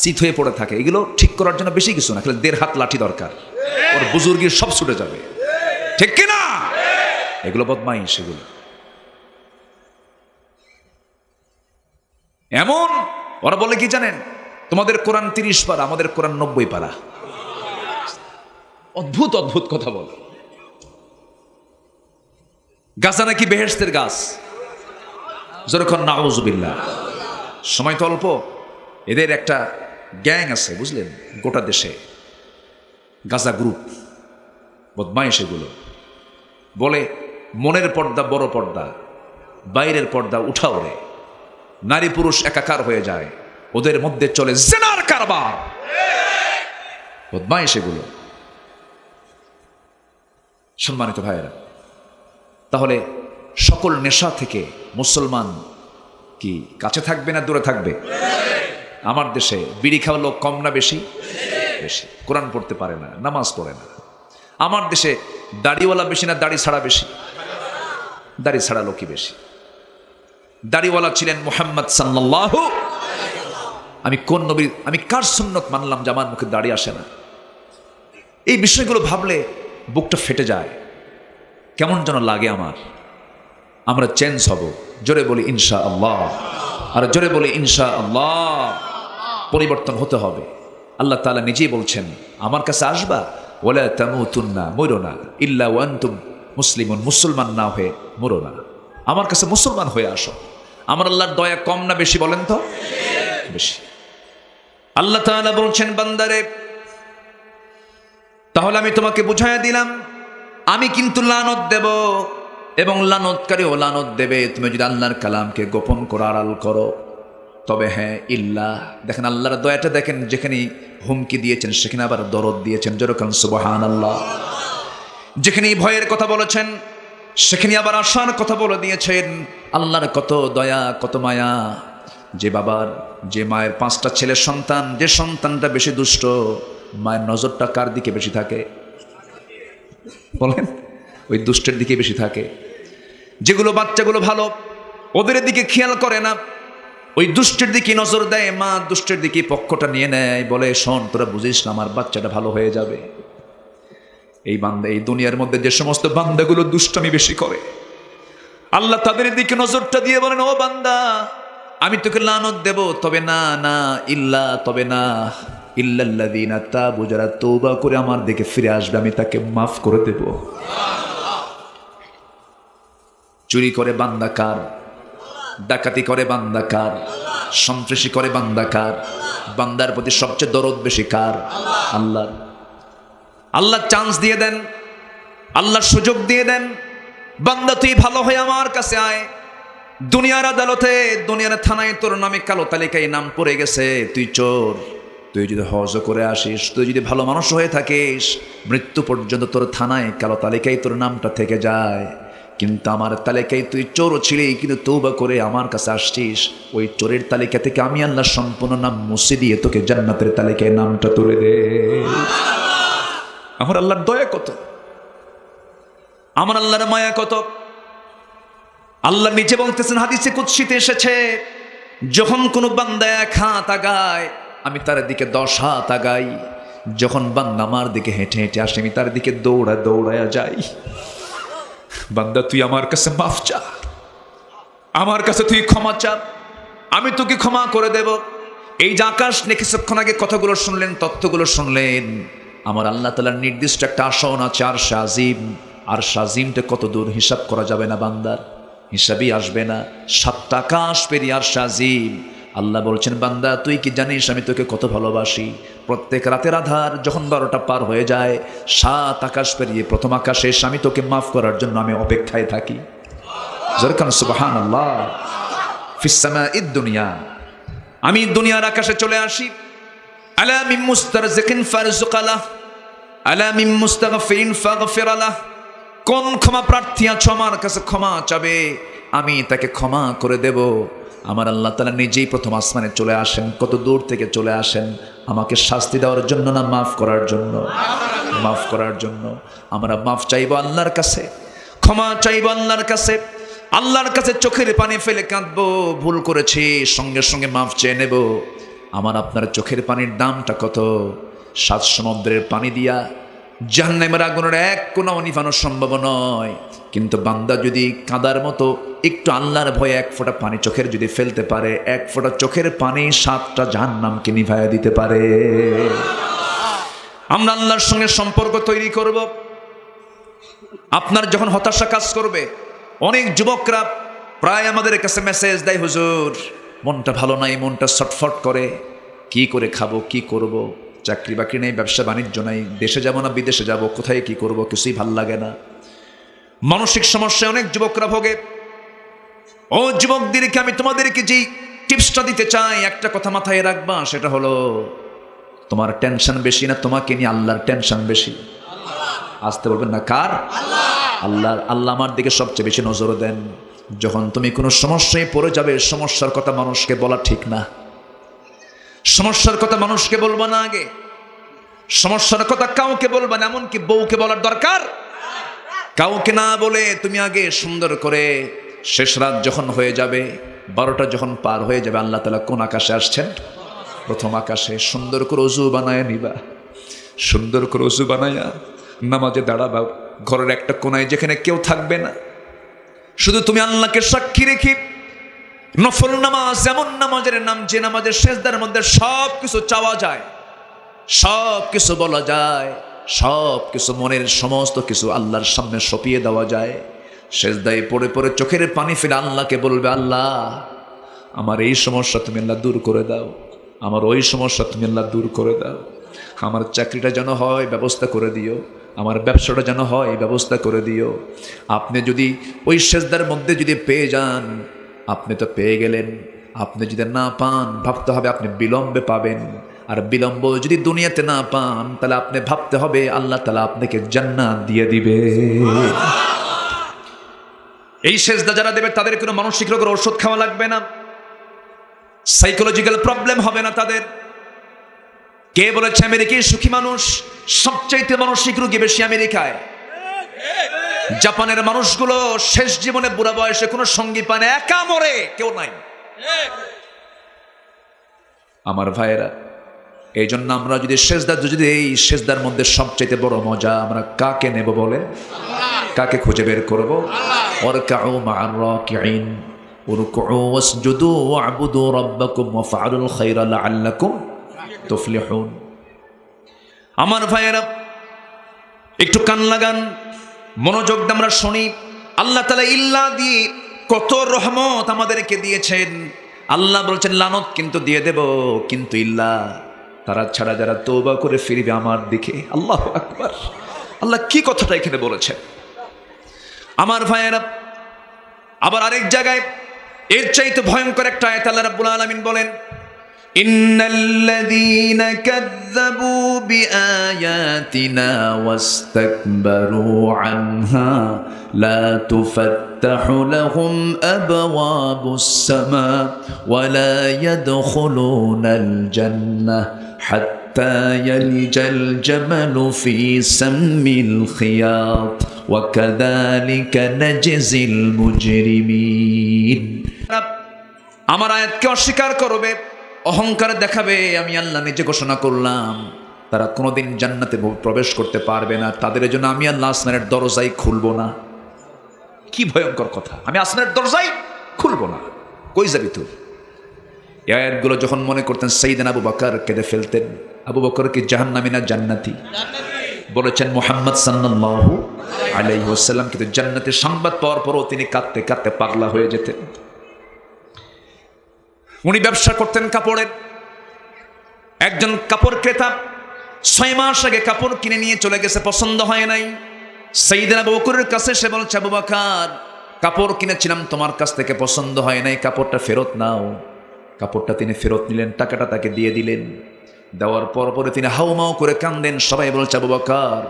শীত হয়ে পড়ে থাকে। এগুলো ঠিক করার জন্য বেশি কিছু না, খালি 1.5 হাত লাঠি দরকার, ওর বুজুর্গির সব ছুটে যাবে, ঠিক কিনা? এগুলো বদমাইশ। এগুলো এমন, ওরা বলে কি জানেন, তোমাদের কোরআন 30 পারা, আমাদের কোরআন 90 পারা। অদ্ভুত অদ্ভুত কথা বলে। গাছা নাকি বেহেশতের গাছ, যেরকম নাউজুবিল্লাহ। সময় তো অল্প, এদের একটা গ্যাং আছে বুঝলেন, গোটা দেশে গাজা গ্রুপ, বদমাইশ এগুলো। বলে মনের পর্দা বড় পর্দা, বাইরের পর্দা উঠাও রে, নারী পুরুষ একাকার হয়ে যায়, ওদের মধ্যে চলে জিনার কারবার। বদমাইশ এগুলো। সম্মানিত ভাইয়েরা, তাহলে সকল নেশা থেকে মুসলমান কি কাছে থাকবে না দূরে থাকবে? আমার দেশে বিড়ি খাওয়া লোক কম না বেশি? বেশি। কোরআন পড়তে পারে না, নামাজ পড়ে না। আমার দেশে দাড়িওয়ালা বেশি না দাড়ি ছাড়া বেশি? দাড়ি ছাড়া লোকই বেশি। দাড়িওয়ালা ছিলেন মুহাম্মদ সাল্লাল্লাহু। আমি কোন নবীর, আমি কার সুন্নত মানলাম যে আমার মুখে দাড়ি আসে না? এই বিষয়গুলো ভাবলে বুকটা ফেটে যায়, কেমন যেন লাগে আমার। আমরা চেঞ্জ হব, জোরে বলি ইনশাআল্লাহ, আর জোরে বলি ইনশাআল্লাহ। পরিবর্তন হতে হবে। আল্লাহ তাআলা নিজেই বলছেন, আমার কাছে আসবা, ওয়ালা তামুতুন্না, মরো না, ইল্লা ওয়া আনতুম মুসলিমুন, মুসলমান না হয়ে মরো না, আমার কাছে মুসলমান হয়ে আসো। আমার আল্লাহর দয়া কম না বেশি বলেন তো? বেশি। আল্লাহ তাআলা বলছেন, বান্দারে তাহলে আমি তোমাকে বুঝাইয়া দিলাম, আমি কিন্তু লানত দেব এবং লানতকারীও লানত দেবে তুমি যদি আল্লাহর কালামকে গোপন করো, আড়াল করো। তবে হ্যাঁ, ইল্লা, দেখেন আল্লাহর দয়াটা দেখেন, যেখানে হুমকি দিয়েছেন সেখানে আবার দরদ দিয়েছেন, যেরকম সুবহানাল্লাহ। যেখানে ভয়ের কথা বলেছেন সেখানে আবার আশার কথা বলে দিয়েছেন। আল্লাহর কত দয়া, কত মায়া। যে বাবার, যে মায়ের 5টা ছেলের সন্তান, যে সন্তানটা বেশি দুষ্ট, মায়ের নজরটা কার দিকে বেশি থাকে বলেন? ওই দুষ্টের দিকে বেশি থাকে। যেগুলো বাচ্চাগুলো ভালো, ওদের দিকে খেয়াল করে না, ওই দুষ্টের দিকে নজর দেয়। মা দুষ্টের দিকে পক্ষটা নিয়ে নেয়, বলে শোন তোরা বুঝিস না, আমার বাচ্চাটা ভালো হয়ে যাবে। এই বান্দা, এই দুনিয়ার মধ্যে যে সমস্ত বান্দাগুলো দুষ্টামি বেশি করে, আল্লাহ তাদের দিকে নজরটা দিয়ে বলেন, ও বান্দা আমি তোকে লানত দেব, তবে না না, ইল্লা, তবে না, ইল্লাল্লাযীনা তাবু, যারা তওবা করে আমার দিকে ফিরে আসবে আমি তাকে মাফ করে দেব। চুরি করে বান্দা কার? ডাকাতি করে বান্দা কার? সন্ত্রাসী করে বান্দা কার? বান্দার প্রতি সবচেয়ে দরদ বেশি কার? আল্লাহর। আল্লাহ চান্স দিয়ে দেন, আল্লাহ সুযোগ দিয়ে দেন, বান্দা তুই ভালো হয়ে আমার কাছে আয়। দুনিয়ার আদালতে, দুনিয়ার থানায় তোর নামে কালো তালিকায় নাম পড়ে গেছে, তুই চোর। তুই যদি হজ করে আসিস, তুই যদি ভালো মানুষ হয়ে থাকিস, মৃত্যু পর্যন্ত তোর থানায় কালো তালিকায় তোর নামটা থেকে যায়। কিন্তু আমার তালিকায় তুই চোরও ছিলি, কিন্তু তওবা করে আমার কাছে আসছিস, ওই চোরের তালিকা থেকে আমি আল্লাহ সম্পূর্ণ নাম মুছে দিয়ে তোকে জান্নাতের তালিকায় নামটা তুলে দে। আমার আল্লাহর দয়া কত, আমার আল্লাহর মায়া কত। আল্লাহ নিজে বলতেছেন, হাদিসে কুদসিতে এসেছে, যখন কোনো বান্দা 1 হাত আগায় আমি তার দিকে 10 হাত আগাই। যখন বান্দা আমার দিকে হেঁটে হেঁটে আসে আমি তার দিকে দৌড়ায়া যাই। বান্দা তুই আমার কাছে মাফ চা, আমার কাছে তুই ক্ষমা চা, আমি তোকে ক্ষমা করে দেব। এই যে আকাশ নিয়ে কিছুক্ষণ আগে কথাগুলো শুনলেন, তথ্যগুলো শুনলেন, আমার আল্লাহ তাআলার নির্দিষ্ট একটা আসন আছে, আরশ আজিম। আরশ আজিমটা কত দূর হিসাব করা যাবে না, বান্দার হিসাবই আসবে না। 7টা আকাশ পেরিয়ে আরশ আজিম। আল্লাহ বলছেন, বান্দা তুই কি জানিস আমি তোকে কত ভালোবাসি? প্রত্যেক রাতের আধার যখন 12টা পার হয়ে যায়, 7 আকাশ পেরিয়ে প্রথম আকাশে এসে আমি তোকে মাফ করার জন্য আমি অপেক্ষায় থাকি। জরকান সুবহানাল্লাহ। ফিস সামাইদ দুনিয়া, আমি দুনিয়ার আকাশে চলে আসি। আলা মিন মুস্তারজিকিন ফারজুকালাহ, আলা মিন মুস্তাগফিরিন ফাগফিরালাহ। কোন ক্ষমা প্রার্থী আছো আমার কাছে ক্ষমা চাবে, আমি তাকে ক্ষমা করে দেব। আমার আল্লাহ তাআলা নিজেই প্রথম আসমানে চলে আসেন। কত দূর থেকে চলে আসেন? আমাকে শাস্তি দেওয়ার জন্য না মাফ করার জন্য? মাফ করার জন্য। আমরা মাফ চাইবো আল্লাহর কাছে, ক্ষমা চাইবো আল্লাহর কাছে, আল্লাহর কাছে চোখের পানি ফেলে কাঁদবো, ভুল করেছি সঙ্গে সঙ্গে মাফ চেয়ে নেব। আমার আপনার চোখের পানির দামটা কত? 7 সমুদ্রের পানি দিয়া জাহান্নামের আগুনের 1 কোণাও নিভানো সম্ভব নয়। কিন্তু বান্দা যদি কাঁদার মতো একটু আল্লাহর ভয়ে 1 ফোঁটা পানি চোখের যদি ফেলতে পারে, 1 ফোঁটা চোখের পানি 7টা জাহান্নামকে নিভাইয়া দিতে পারে। আমরা আল্লাহর সঙ্গে সম্পর্ক তৈরি করব। আপনার যখন হতাশা কাজ করবে, অনেক যুবকরা প্রায় আমাদের কাছে মেসেজ দেয়, হুজুর মনটা ভালো নাই, মনটা ছটফট করে, কি করে খাবো, কি করব। চাকরি বাকরি নেই, ব্যবসা বাণিজ্য নাই, দেশে যাব না বিদেশে যাব, কোথায় কি করব কিছুই ভাল লাগে না। মানসিক সমস্যায় অনেক যুবকরা ভোগে। ও যুবকদেরকে আমি তোমাদেরকে যেই টিপসটা দিতে চাই, একটা কথা মাথায় রাখবা, সেটা হলো তোমার টেনশন বেশি না তোমাকে নিয়ে আল্লাহর টেনশন বেশি? আসতে বলবেন না, কার? আল্লাহ। আল্লাহ আমার দিকে সবচেয়ে বেশি নজর দেন। যখন তুমি কোনো সমস্যায় পড়ে যাবে, সমস্যার কথা মানুষকে বলা ঠিক না। সমস্যার কথা মানুষকে বলবা না, আগে সমস্যার কথা কাউকে বলবা না, এমনকি বউকে বলার দরকার। কাউকে না বলে তুমি আগে সুন্দর করে, শেষ রাত যখন হয়ে যাবে, 12টা যখন পার হয়ে যাবে, আল্লাহ তাআলা কোন আকাশে আসছেন? প্রথম আকাশে। সুন্দর করে ওযু বানায়া নিবা, সুন্দর করে ওযু বানায়া নামাজে দাঁড়াবা, ঘরের একটা কোনায় যেখানে কেউ থাকবে না, শুধু তুমি আল্লাহকে সাক্ষী রেখে নফল নামাজ, এমন নামাজের নাম যে নামাজের সেজদার মধ্যে সব কিছু চাওয়া যায়, সব কিছু বলা যায়, সব কিছু মনের সমস্ত কিছু আল্লাহর সামনে সঁপিয়ে দেওয়া যায়। সেজদায় পড়ে পড়ে চোখের পানি ফেলে আল্লাহকে বলবে, আল্লাহ আমার এই সমস্যা তুমি আল্লাহ দূর করে দাও, আমার ওই সমস্যা তুমি আল্লাহ দূর করে দাও, আমার চাকরিটা যেন হয় ব্যবস্থা করে দিও, আমার ব্যবসাটা যেন হয় ব্যবস্থা করে দিও। আপনি যদি ওই সেজদার মধ্যে যদি পেয়ে যান, আপনি তো পেয়ে গেলেন। আপনি যদি না পান, ভাবতে হবে আপনি বিলম্বে পাবেন। আর বিলম্ব যদি দুনিয়াতে না পান, তাহলে আপনি ভাবতে হবে আল্লাহ তাআলা আপনাকে জান্নাত দিয়ে দিবে। এই সেজদা যারা দেবে তাদের কোনো মানসিক রোগের ওষুধ খাওয়া লাগবে না, সাইকোলজিক্যাল প্রবলেম হবে না তাদের। কে বলেছে আমেরিকায় সুখী মানুষ? সবচাইতে মানসিক রোগী বেশি আমেরিকায়। জাপানের মানুষগুলো শেষ জীবনে বুড়া বয়সে কোনো সঙ্গী পায় না, একা মরে, কেউ নাই। আমার ভাইয়েরা, এই জন্য আমরা যদি সেজদা, যদি এই সেজদার মধ্যে সবচাইতে বড় মজা আমরা কাকে নেব বলে? কাকে খুঁজে বের করব? ওয়ারকাউ মা'আর রাকিঈন ওয়ারকুউ ওয়াসজুদু ওয়া'বুদু রাব্বাকুম ওয়াফআলুল খায়রা লাআল্লাকুম তুফলিহুন। আমার ভাইয়েরা, একটু কান লাগান, মনোযোগ দিয়ে আমরা শুনি। আল্লাহ তাআলা ইল্লা দিয়ে কত রহমত আমাদেরকে দিয়েছেন। আল্লাহ বলছেন লানত কিন্তু দিয়ে দেব, কিন্তু ইল্লা তারা ছাড়া যারা তওবা করে ফিরবে আমার দিকে। আল্লাহু আকবার। আল্লাহ কি কথাটা এখানে বলেছেন আমার ভাইয়েরা। আবার আরেক জায়গায় এর চাইতে ভয়ঙ্কর একটা আয়াত আল্লাহ রাব্বুল আলামিন বলেন, ইন্নাল্লাযীনা কাযযাবু বিআয়াতিনা ওয়াস্তাকবারু আনহা লা তুফাত্তাহু লাহুম আবওয়াবুস সামা ওয়া লা ইয়াদখুলুনাল জান্নাহ হাত্তা ইয়ালজাল জামালু ফি সাম্মিল খিয়াত ওয়া কাযালিকা নাজজিল মুজরিমিন। আমার আয়াতকে অস্বীকার করবে, অহংকার দেখাবে, আমি আল্লাহ নিজে ঘোষণা করলাম তারা কোনোদিন জান্নাতে প্রবেশ করতে পারবে না, তাদের জন্য আমি আল্লাহ আসমানের দরজাই খুলব না। কি ভয়ঙ্কর কথা! আমি আসমানের দরজাই খুলব না। কই যাবি তুই? এই আয়াতগুলো যখন মনে করতেন সাইয়েদনা আবু বকর কেঁদে ফেলতেন। আবু বকর কি জাহান্নামী না জান্নাতি? বলেছেন মুহাম্মদ সাল্লাল্লাহু আলাইহি ওয়াসাল্লাম, কিন্তু জান্নাতের সংবাদ পাওয়ার পরও তিনি কাঁদতে কাঁদতে পাগলা হয়ে যেতেন। উনি ব্যবসা করতেন কাপড়ের। একজন কাপড় ক্রেতা 6 মাস আগে কাপড় কিনে নিয়ে চলে গেছে, পছন্দ হয় নাই। সাইয়েদনা আবু বকরের কাছে সে বলছে, আবু বকর কাপড় কিনেছিলাম তোমার কাছ থেকে, পছন্দ হয় নাই, কাপড়টা ফেরত নাও। কাপড়টা তিনি ফেরত নিলেন, টাকাটা তাকে দিয়ে দিলেন। দেওয়ার পর পরে তিনি হাউমাউ করে কান্দেন। সবাই বলছে, আবু বকর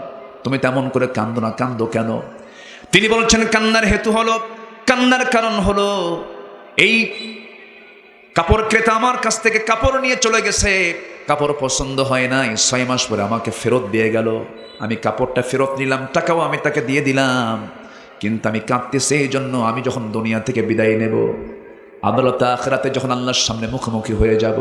তুমি তেমন করে কান্দো না, কান্দো কেন? তিনি বলছেন, কান্নার হেতু হলো, কান্নার কারণ হলো এই কাপড় ক্রেতা আমার কাছ থেকে কাপড় নিয়ে চলে গেছে, কাপড় পছন্দ হয় নাই, 6 মাস পরে আমাকে ফেরত দিয়ে গেল। আমি কাপড়টা ফেরত নিলাম, টাকাও আমি তাকে দিয়ে দিলাম, কিন্তু আমি কাঁদতেছি এই জন্য আমি যখন দুনিয়া থেকে বিদায় নেব, আদালতে আখিরাতে যখন আল্লাহর সামনে মুখোমুখি হয়ে যাব,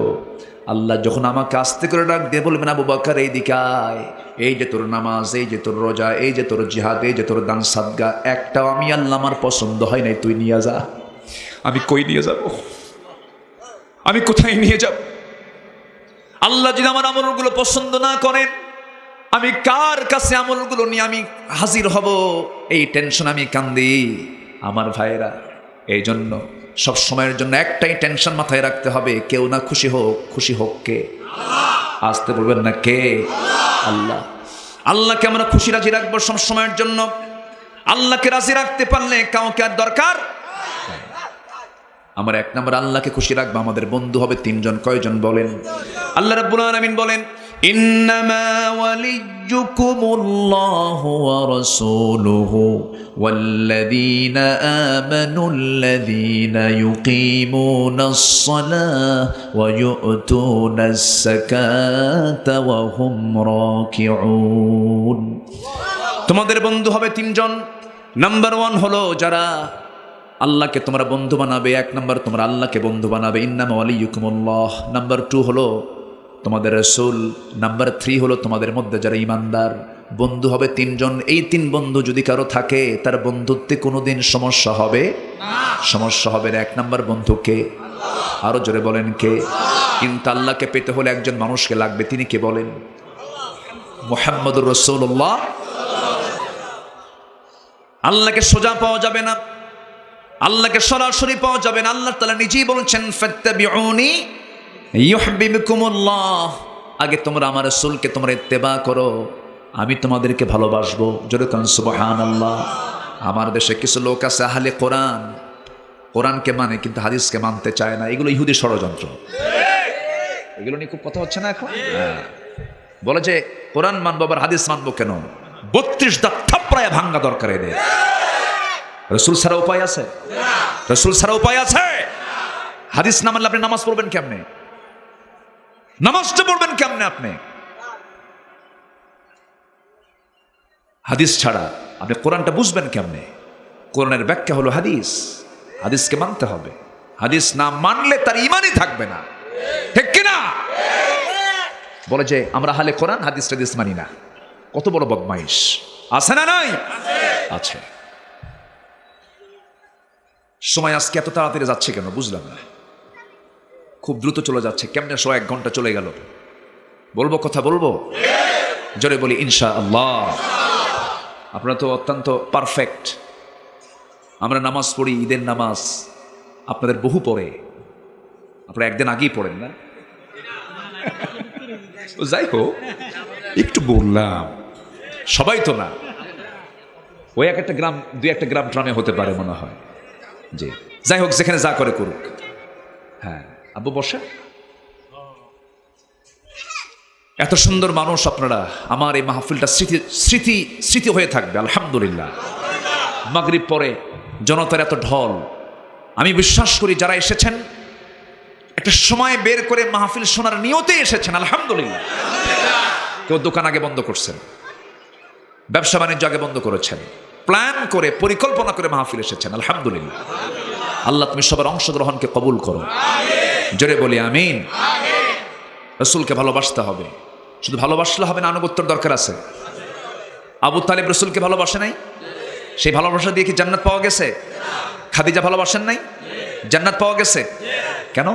আল্লাহ যখন আমাকে আস্তে করে ডাক দিয়ে বলবেন, আবু বকর এইদিকে আয়, এই যে তোর নামাজ, এই যে তোর রোজা, এই যে তোর জিহাদ, এই যে তোর দান সাদগা, একটাও আমি আল্লাহ আমার পছন্দ হয় নাই, তুই নিয়ে যা। আমি কই নিয়ে যাব? আমি কোথায় নিয়ে যাব? আল্লাহ যদি আমার আমলগুলো পছন্দ না করেন, আমি কার কাছে আমলগুলো নিয়ে আমি হাজির হব? এই টেনশন আমি কান্দি। আমার ভাইয়েরা, এই জন্য সব সময়ের জন্য একটাই টেনশন মাথায় রাখতে হবে, কেউ না খুশি হোক, খুশি হোক কে? আসতে বলবেন না কে? আল্লাহ। আল্লাহকে আমরা খুশি রাজি রাখবো সব সময়ের জন্য। আল্লাহকে রাজি রাখতে পারলে কাউকে আর দরকার। আমরা এক নম্বর আল্লাহকে খুশি রাখবো, আমাদের বন্ধু হবে তিনজন। কয়জন বলেন? আল্লাহ রাব্বুল আলামিন বলেন, ইন্নামা ওয়ালিয়্যুকুমুল্লাহু ওয়া রাসূলুহু ওয়াল্লাযীনা আমানুল্লাযীনা ইউকিমুনাস সালাহ ওয়া ইউতুনাস যাকাতা ওয়া হুম রাকিউন। তোমাদের বন্ধু হবে তিনজন। নাম্বার 1 হলো যারা আল্লাহকে তোমরা বন্ধু বানাবে। এক নম্বর তোমরা আল্লাহকে বন্ধু বানাবে, ইন্নামা ওয়ালিয়্যুকুমুল্লাহ। নাম্বার 2 হলো তোমাদের রাসূল। নাম্বার 3 হলো তোমাদের মধ্যে যারা ঈমানদার। বন্ধু হবে তিনজন। এই 3 বন্ধু যদি কারো থাকে তার বন্ধুত্বে কোনোদিন সমস্যা হবে না। সমস্যা হবে না। এক নম্বর বন্ধু কে? আরো জোরে বলেন কে? কিন্তু আল্লাহকে পেতে হলে একজন মানুষকে লাগবে। তিনি কে বলেন? মুহাম্মদুর রাসূলুল্লাহ। আল্লাহকে সোজা পাওয়া যাবে না, আল্লাহকে সরাসরি পাওয়া যাবে না। আল্লাহ তাআলা নিজেই বলছেন, ফাত্তাবিউনি ইউহিব্বুকুমুল্লাহ। আগে তোমরা আমার রাসূলকে তোমরা ইত্তেবা করো, আমি তোমাদেরকে ভালোবাসবো। জোরে কান সুবহানাল্লাহ। আমার দেশে কিছু লোক আছে আহলে কোরআন, কোরআনকে মানে কিন্তু হাদিসকে মানতে চায় না। এগুলো ইহুদি ষড়যন্ত্র। এগুলো নিয়ে খুব কথা হচ্ছে না এখন। বলে যে কোরআন মানবো আবার হাদিস মানবো কেন? 32 দাঁত থাপড়ায় ভাঙ্গা দরকার এদের। রাসূল ছাড়া উপায় আছে? রাসূল ছাড়া উপায় আছে? হাদিস না মানলে আপনি নামাজ পড়বেন কেমনে? নামাজটা পড়বেন কেমনে আপনি? হাদিস ছাড়া আপনি কোরআনটা বুঝবেন কেমনে? কোরআনের ব্যাখ্যা হলো হাদিস। হাদিসকে মানতে হবে। হাদিস না মানলে তার ঈমানই থাকবে না। ঠিক কিনা? বলে যে আমরা আহলে কোরআন, হাদিস টাদিস মানি না। কত বড় বদমাইশ! আছে না নাই? আছে। সময় আজকে এত তাড়াতাড়ি যাচ্ছে কেন বুঝলাম না। খুব দ্রুত চলে যাচ্ছে। কেমনে 1 ঘন্টা চলে গেল? বলবো কথা বলবো? জোরে বলি ইনশাআল্লাহ। আপনারা তো অত্যন্ত পারফেক্ট। আমরা নামাজ পড়ি, ঈদের নামাজ আপনাদের বহু পড়ে। আপনারা একদিন আগেই পড়েন না? যাই হোক, একটু বললাম, সবাই তো না। ওই একটা গ্রাম, 2-1টা গ্রাম ট্রামে হতে পারে মনে হয়। জি, যাই হোক, যেখানে যা করে করুক। হ্যাঁ, আব্বু বসে। এত সুন্দর মানুষ আপনারা। আমার এই মাহফিলটা স্মৃতি হয়ে থাকবে আলহামদুলিল্লাহ। মাগরিব পরে জনতার এত ঢল। আমি বিশ্বাস করি যারা এসেছেন একটা সময় বের করে মাহফিল শোনার নিয়তে এসেছেন আলহামদুলিল্লাহ। কেউ দোকান আগে বন্ধ করছেন, ব্যবসা বাণিজ্য আগে বন্ধ করেছেন, প্ল্যান করে পরিকল্পনা করে মাহফিল এসেছেন আলহামদুলিল্লাহ। আল্লাহ তুমি সবার অংশগ্রহণকে কবুল করো। জোরে বলি আমিন। রাসূলকে ভালোবাসতে হবে। শুধু ভালোবাসলে হবে না, আনুগত্যের দরকার আছে। আবু তালেব রাসূলকে ভালোবাসে নাই? সেই ভালোবাসা দিয়ে কি জান্নাত পাওয়া গেছে? খাদিজা ভালোবাসেন নাই? জান্নাত পাওয়া গেছে কেন?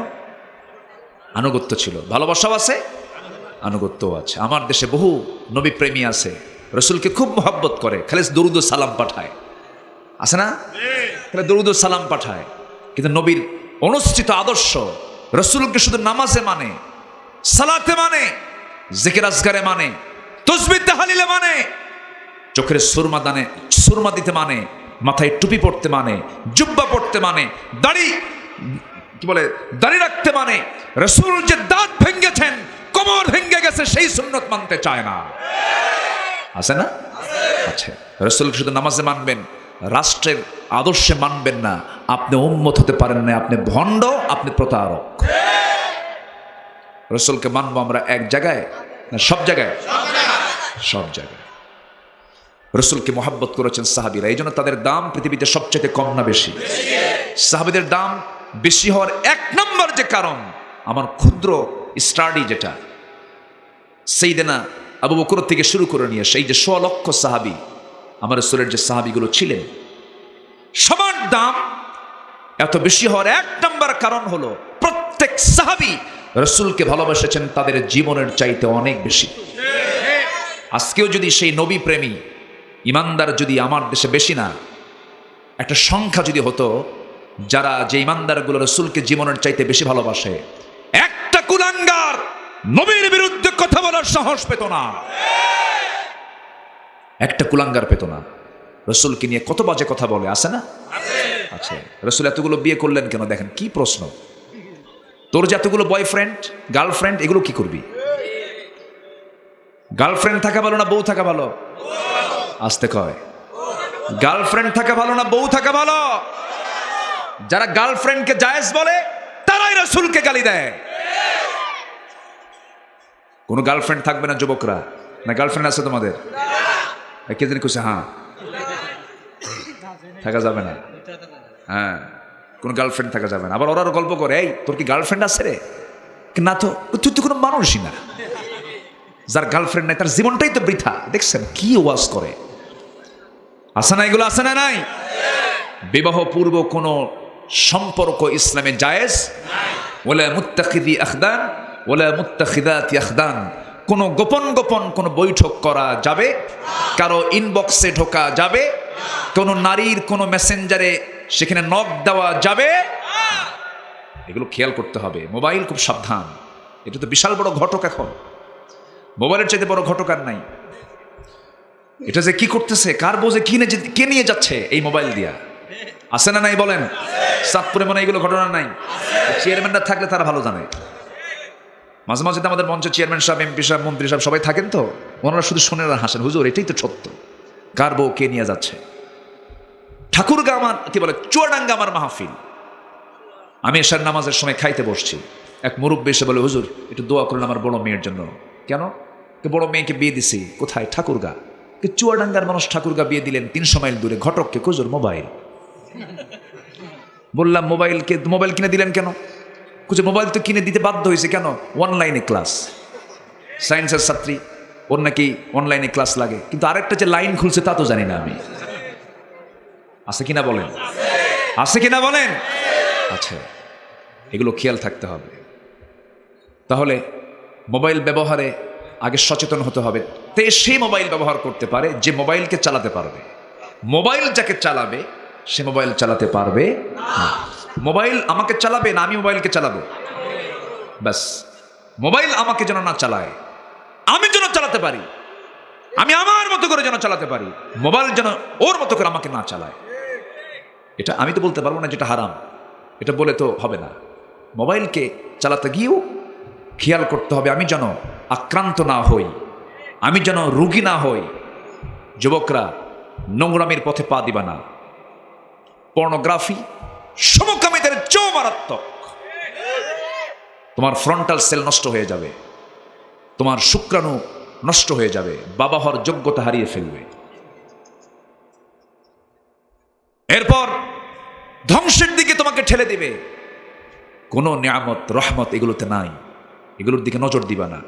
আনুগত্য ছিল। ভালোবাসাও আছে, আনুগত্যও আছে। আমার দেশে বহু নবী প্রেমী আছে, রাসূলকে খুব মহব্বত করে, খালি দরুদ ও সালাম পাঠায়। আছে না? খালি দরুদ ও সালাম পাঠায়, কিন্তু নবীর অনুষ্ঠিত আদর্শ রাসূলকে শুধু নামাজে মানে, সালাতে মানে, জিকির আজকারে মানে, তাসবিহ তাহলিলে মানে, চোখের সুরমা দিতে মানে, মাথায় টুপি পড়তে মানে, জুব্বা পড়তে মানে, দাড়ি রাখতে মানে। রাসূল যে দাঁত ভেঙেছেন, কোমর ভেঙে গেছে, সেই সুন্নত মানতে চায় না। আছে না? আচ্ছা, রাসূলকে শুধু নামাজে মানবেন, রাষ্ট্রের আদর্শে মানবেন না, আপনি উম্মত হতে পারেন না। আপনি ভণ্ড, আপনি প্রতারক। রাসূলকে মানবো আমরা এক জায়গায় না সব জায়গায়? সব জায়গায়। রাসূলকে মহব্বত করেছেন সাহাবীরা, এই জন্য তাদের দাম পৃথিবীতে সবচেয়ে কম না বেশি? সাহাবীদের দাম বেশি হওয়ার 1 নম্বর যে কারণ, আমার ক্ষুদ্র স্টাডি যেটা, সাইয়েদনা আবু বকর থেকে শুরু করে নিয়ে সেই যে 100 লক্ষ সাহাবী, আমার রাসূলের যে সাহাবীগুলো ছিলেন, সবার দাম এত বেশি হওয়ার 1 নম্বর কারণ হলো প্রত্যেক সাহাবী রাসূলকে ভালোবেসেছেন তাদের জীবনের চাইতে অনেক বেশি। আজকেও যদি সেই নবী প্রেমী ইমানদার যদি আমার দেশে বেশি না, একটা সংখ্যা যদি হতো যারা যে ইমানদারগুলো রাসূলকে জীবনের চাইতে বেশি ভালোবাসে, একটা কুলাঙ্গার নবীর বিরুদ্ধে কথা বলার সাহস পেত না, একটা কুলাঙ্গার পেত না। রসুলকে নিয়ে কত বাজে কথা বলে, আছে না? আচ্ছা, রসুল এতগুলো বিয়ে করলেন কেন? দেখেন কি প্রশ্ন। তোর যে এতগুলো বয়ফ্রেন্ড গার্লফ্রেন্ড, এগুলো কি করবি? গার্লফ্রেন্ড থাকা ভালো না বউ থাকা ভালো? আসতে কয়, গার্লফ্রেন্ড থাকা ভালো না বউ থাকা ভালো? যারা গার্লফ্রেন্ডকে জায়েজ বলে তারাই রাসূলকে গালি দেয়। কোনো গার্লফ্রেন্ড থাকবে না যুবকরা? না গার্লফ্রেন্ড আছে তোমাদের? কে জানি কইছে হ্যাঁ, থাকা যাবে না। হ্যাঁ, কোনো গার্লফ্রেন্ড থাকা যাবে না। আবার ওরা গল্প করে, এই তোর কি গার্লফ্রেন্ড আছে রে? না তো, তুই তো কোনো মানুষই না। যার গার্লফ্রেন্ড নাই তার জীবনটাই তো বৃথা। দেখছেন কি ওয়াজ করে? আছে না এগুলো? আছে না নাই? বিবাহ পূর্ব কোনো সম্পর্ক ইসলামে জায়েজ ওয়ালা মুত্তাখিদি আখদান ওয়ালা মুত্তাখিদাতি আখদান। কোনো গোপন গোপন কোনো বৈঠক করা যাবে, কারো ইনবক্সে ঢোকা যাবে, কোনো নারীর কোনো মেসেঞ্জারে সেখানে নক দেওয়া যাবে, এগুলো খেয়াল করতে হবে। মোবাইল খুব সাবধান, এটা তো বিশাল বড় ঘটক। এখন মোবাইলের চাইতে বড় ঘটক আর নাই। এটা যে কি করতেছে, কার বোঝে কে নিয়ে যাচ্ছে এই মোবাইল দিয়া, আছে না নাই বলেন? চাঁদপুরে মনে এগুলো ঘটনা নাই? চেয়ারম্যানরা থাকলে তারা ভালো জানে। মাঝে মাঝে আমাদের মঞ্চে চেয়ারম্যান সাহেব, এমপি সাহেব, মন্ত্রী সাহেব সবাই থাকেন, তো ওনারা শুধু শোনেন আর হাসেন, হুজুর এটাই তো সত্য। কার বউ কে নিয়ে যাচ্ছে? ঠাকুরগা আমার কি বলে, চুয়াডাঙ্গা আমার মাহফিল। আমি এশার নামাজের সময় খাইতে বসছি, এক মুরব্বী এসে বলে, হুজুর একটু দোয়া করলেন আমার বড় মেয়ের জন্য। কেন? বড় মেয়েকে বিয়ে দিছি। কোথায়? ঠাকুরগা। চুয়াডাঙ্গার মানুষ ঠাকুরগা বিয়ে দিলেন 300 মাইল দূরে। ঘটককে? হুজুর মোবাইল। বললাম মোবাইল কিনে দিলেন কেন? কুছে মোবাইল তো কিনে দিতে বাধ্য হয়েছে। কেন? অনলাইনে ক্লাস। সায়েন্সের ছাত্রী, ওর নাকি অনলাইনে ক্লাস লাগে। কিন্তু আরেকটা যে লাইন খুলছে তা তো জানি না আমি। আছে কিনা বলেন? আছে কিনা বলেন? আচ্ছা, এগুলো খেয়াল থাকতে হবে। তাহলে মোবাইল ব্যবহারে আগে সচেতন হতে হবে। তে সে মোবাইল ব্যবহার করতে পারে যে মোবাইলকে চালাতে পারবে। মোবাইল যাকে চালাবে সে মোবাইল চালাতে পারবে না। মোবাইল আমাকে চালাবে না আমি মোবাইলকে চালাবো। ব্যাস, মোবাইল আমাকে যেন না চালায়, আমি যেন চালাতে পারি, আমি আমার মতো করে যেন চালাতে পারি। মোবাইল যেন ওর মতো করে আমাকে না চালায়। এটা আমি তো বলতে পারবো না যেটা হারাম, এটা বলে তো হবে না। মোবাইলকে চালাতে গিয়েও খেয়াল করতে হবে আমি যেন আক্রান্ত না হই, আমি যেন রোগী না হই। যুবকরা, নোংরামির পথে পা দিবা না। পর্নোগ্রাফি সমকামীদের চেয়েও মারাত্মক। তোমার ফ্রন্টাল সেল নষ্ট হয়ে যাবে, তোমার শুক্রাণু নষ্ট হয়ে যাবে, বাবা হওয়ার যোগ্যতা হারিয়ে ফেলবে। এরপর ধ্বংসের দিকে তোমাকে ঠেলে দিবে। কোনো নিয়ামত রহমত এগুলোতে নাই, এগুলোর দিকে নজর দিবা না।